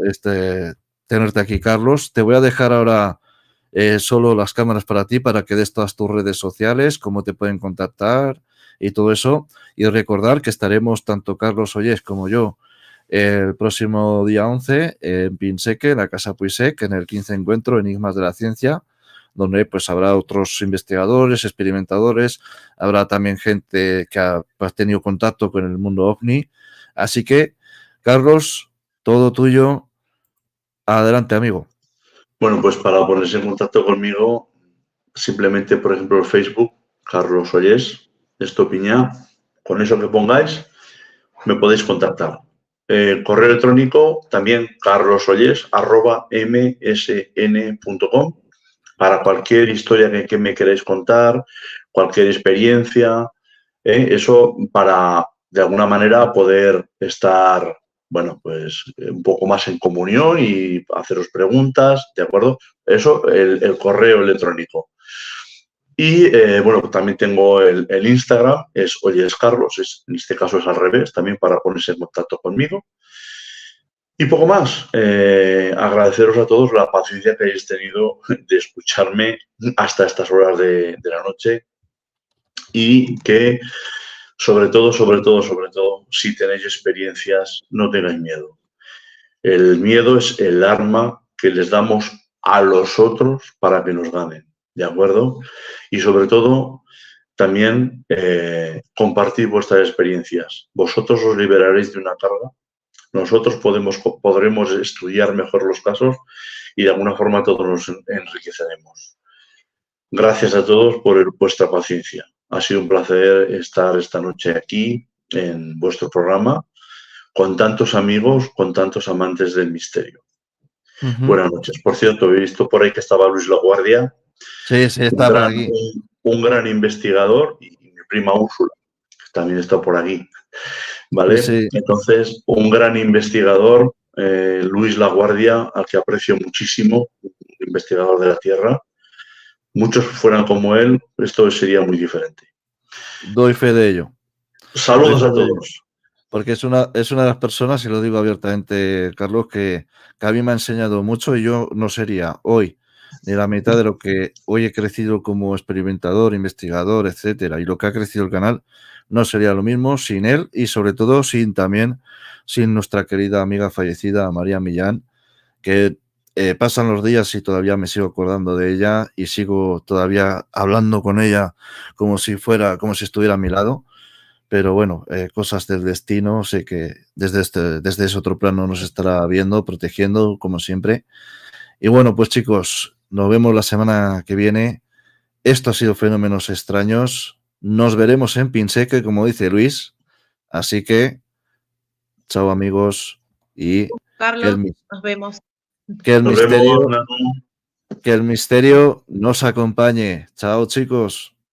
tenerte aquí, Carlos. Te voy a dejar ahora solo las cámaras para ti, para que des todas tus redes sociales, cómo te pueden contactar y todo eso. Y recordar que estaremos tanto Carlos Ollés como yo el próximo día 11 en Pinseque, en la Casa Puisec, en el 15 encuentro Enigmas de la Ciencia, donde pues habrá otros investigadores, experimentadores, habrá también gente que ha tenido contacto con el mundo OVNI. Así que, Carlos, todo tuyo. Adelante, amigo.
Bueno, pues para ponerse en contacto conmigo, simplemente, por ejemplo, en Facebook, Carlos Ollés, Estopiñá, con eso que pongáis, me podéis contactar. Correo electrónico también carlosollés@msn.com para cualquier historia que me queráis contar, cualquier experiencia, eso para de alguna manera poder estar, bueno, pues un poco más en comunión y haceros preguntas, ¿de acuerdo? Eso, el correo electrónico. Y bueno, también tengo el Instagram, es Ollés Carlos, en este caso es al revés, también para ponerse en contacto conmigo. Y poco más, agradeceros a todos la paciencia que hayáis tenido de escucharme hasta estas horas de la noche y que sobre todo, si tenéis experiencias, no tengáis miedo. El miedo es el arma que les damos a los otros para que nos ganen, ¿de acuerdo? Y sobre todo, también compartir vuestras experiencias. Vosotros os liberaréis de una carga, nosotros podremos estudiar mejor los casos y de alguna forma todos nos enriqueceremos. Gracias a todos por vuestra paciencia. Ha sido un placer estar esta noche aquí en vuestro programa con tantos amigos, con tantos amantes del misterio. Buenas noches. Por cierto, he visto por ahí que estaba Luis Laguardia.
Sí, está por aquí.
Un gran investigador, y mi prima Úrsula, que también está por aquí. ¿Vale? Sí. Entonces, un gran investigador, Luis Laguardia, al que aprecio muchísimo, un investigador de la Tierra. Muchos fueran como él, esto sería muy diferente.
Doy fe de ello.
Saludos a todos.
Porque es una de las personas, y lo digo abiertamente, Carlos, que a mí me ha enseñado mucho y yo no sería hoy ni la mitad de lo que hoy he crecido como experimentador, investigador, etcétera, y lo que ha crecido el canal no sería lo mismo sin él y sobre todo sin nuestra querida amiga fallecida María Millán, que pasan los días y todavía me sigo acordando de ella y sigo todavía hablando con ella como si estuviera a mi lado. Pero bueno, cosas del destino, sé que desde ese otro plano nos estará viendo, protegiendo, como siempre. Y bueno, pues chicos, nos vemos la semana que viene. Esto ha sido Fenómenos Extraños. Nos veremos en Pinseque, como dice Luis. Así que, chao amigos y
Carlos, nos vemos.
que el
Nos
misterio,
vemos, Nanu.
que el misterio nos acompañe. Chao chicos.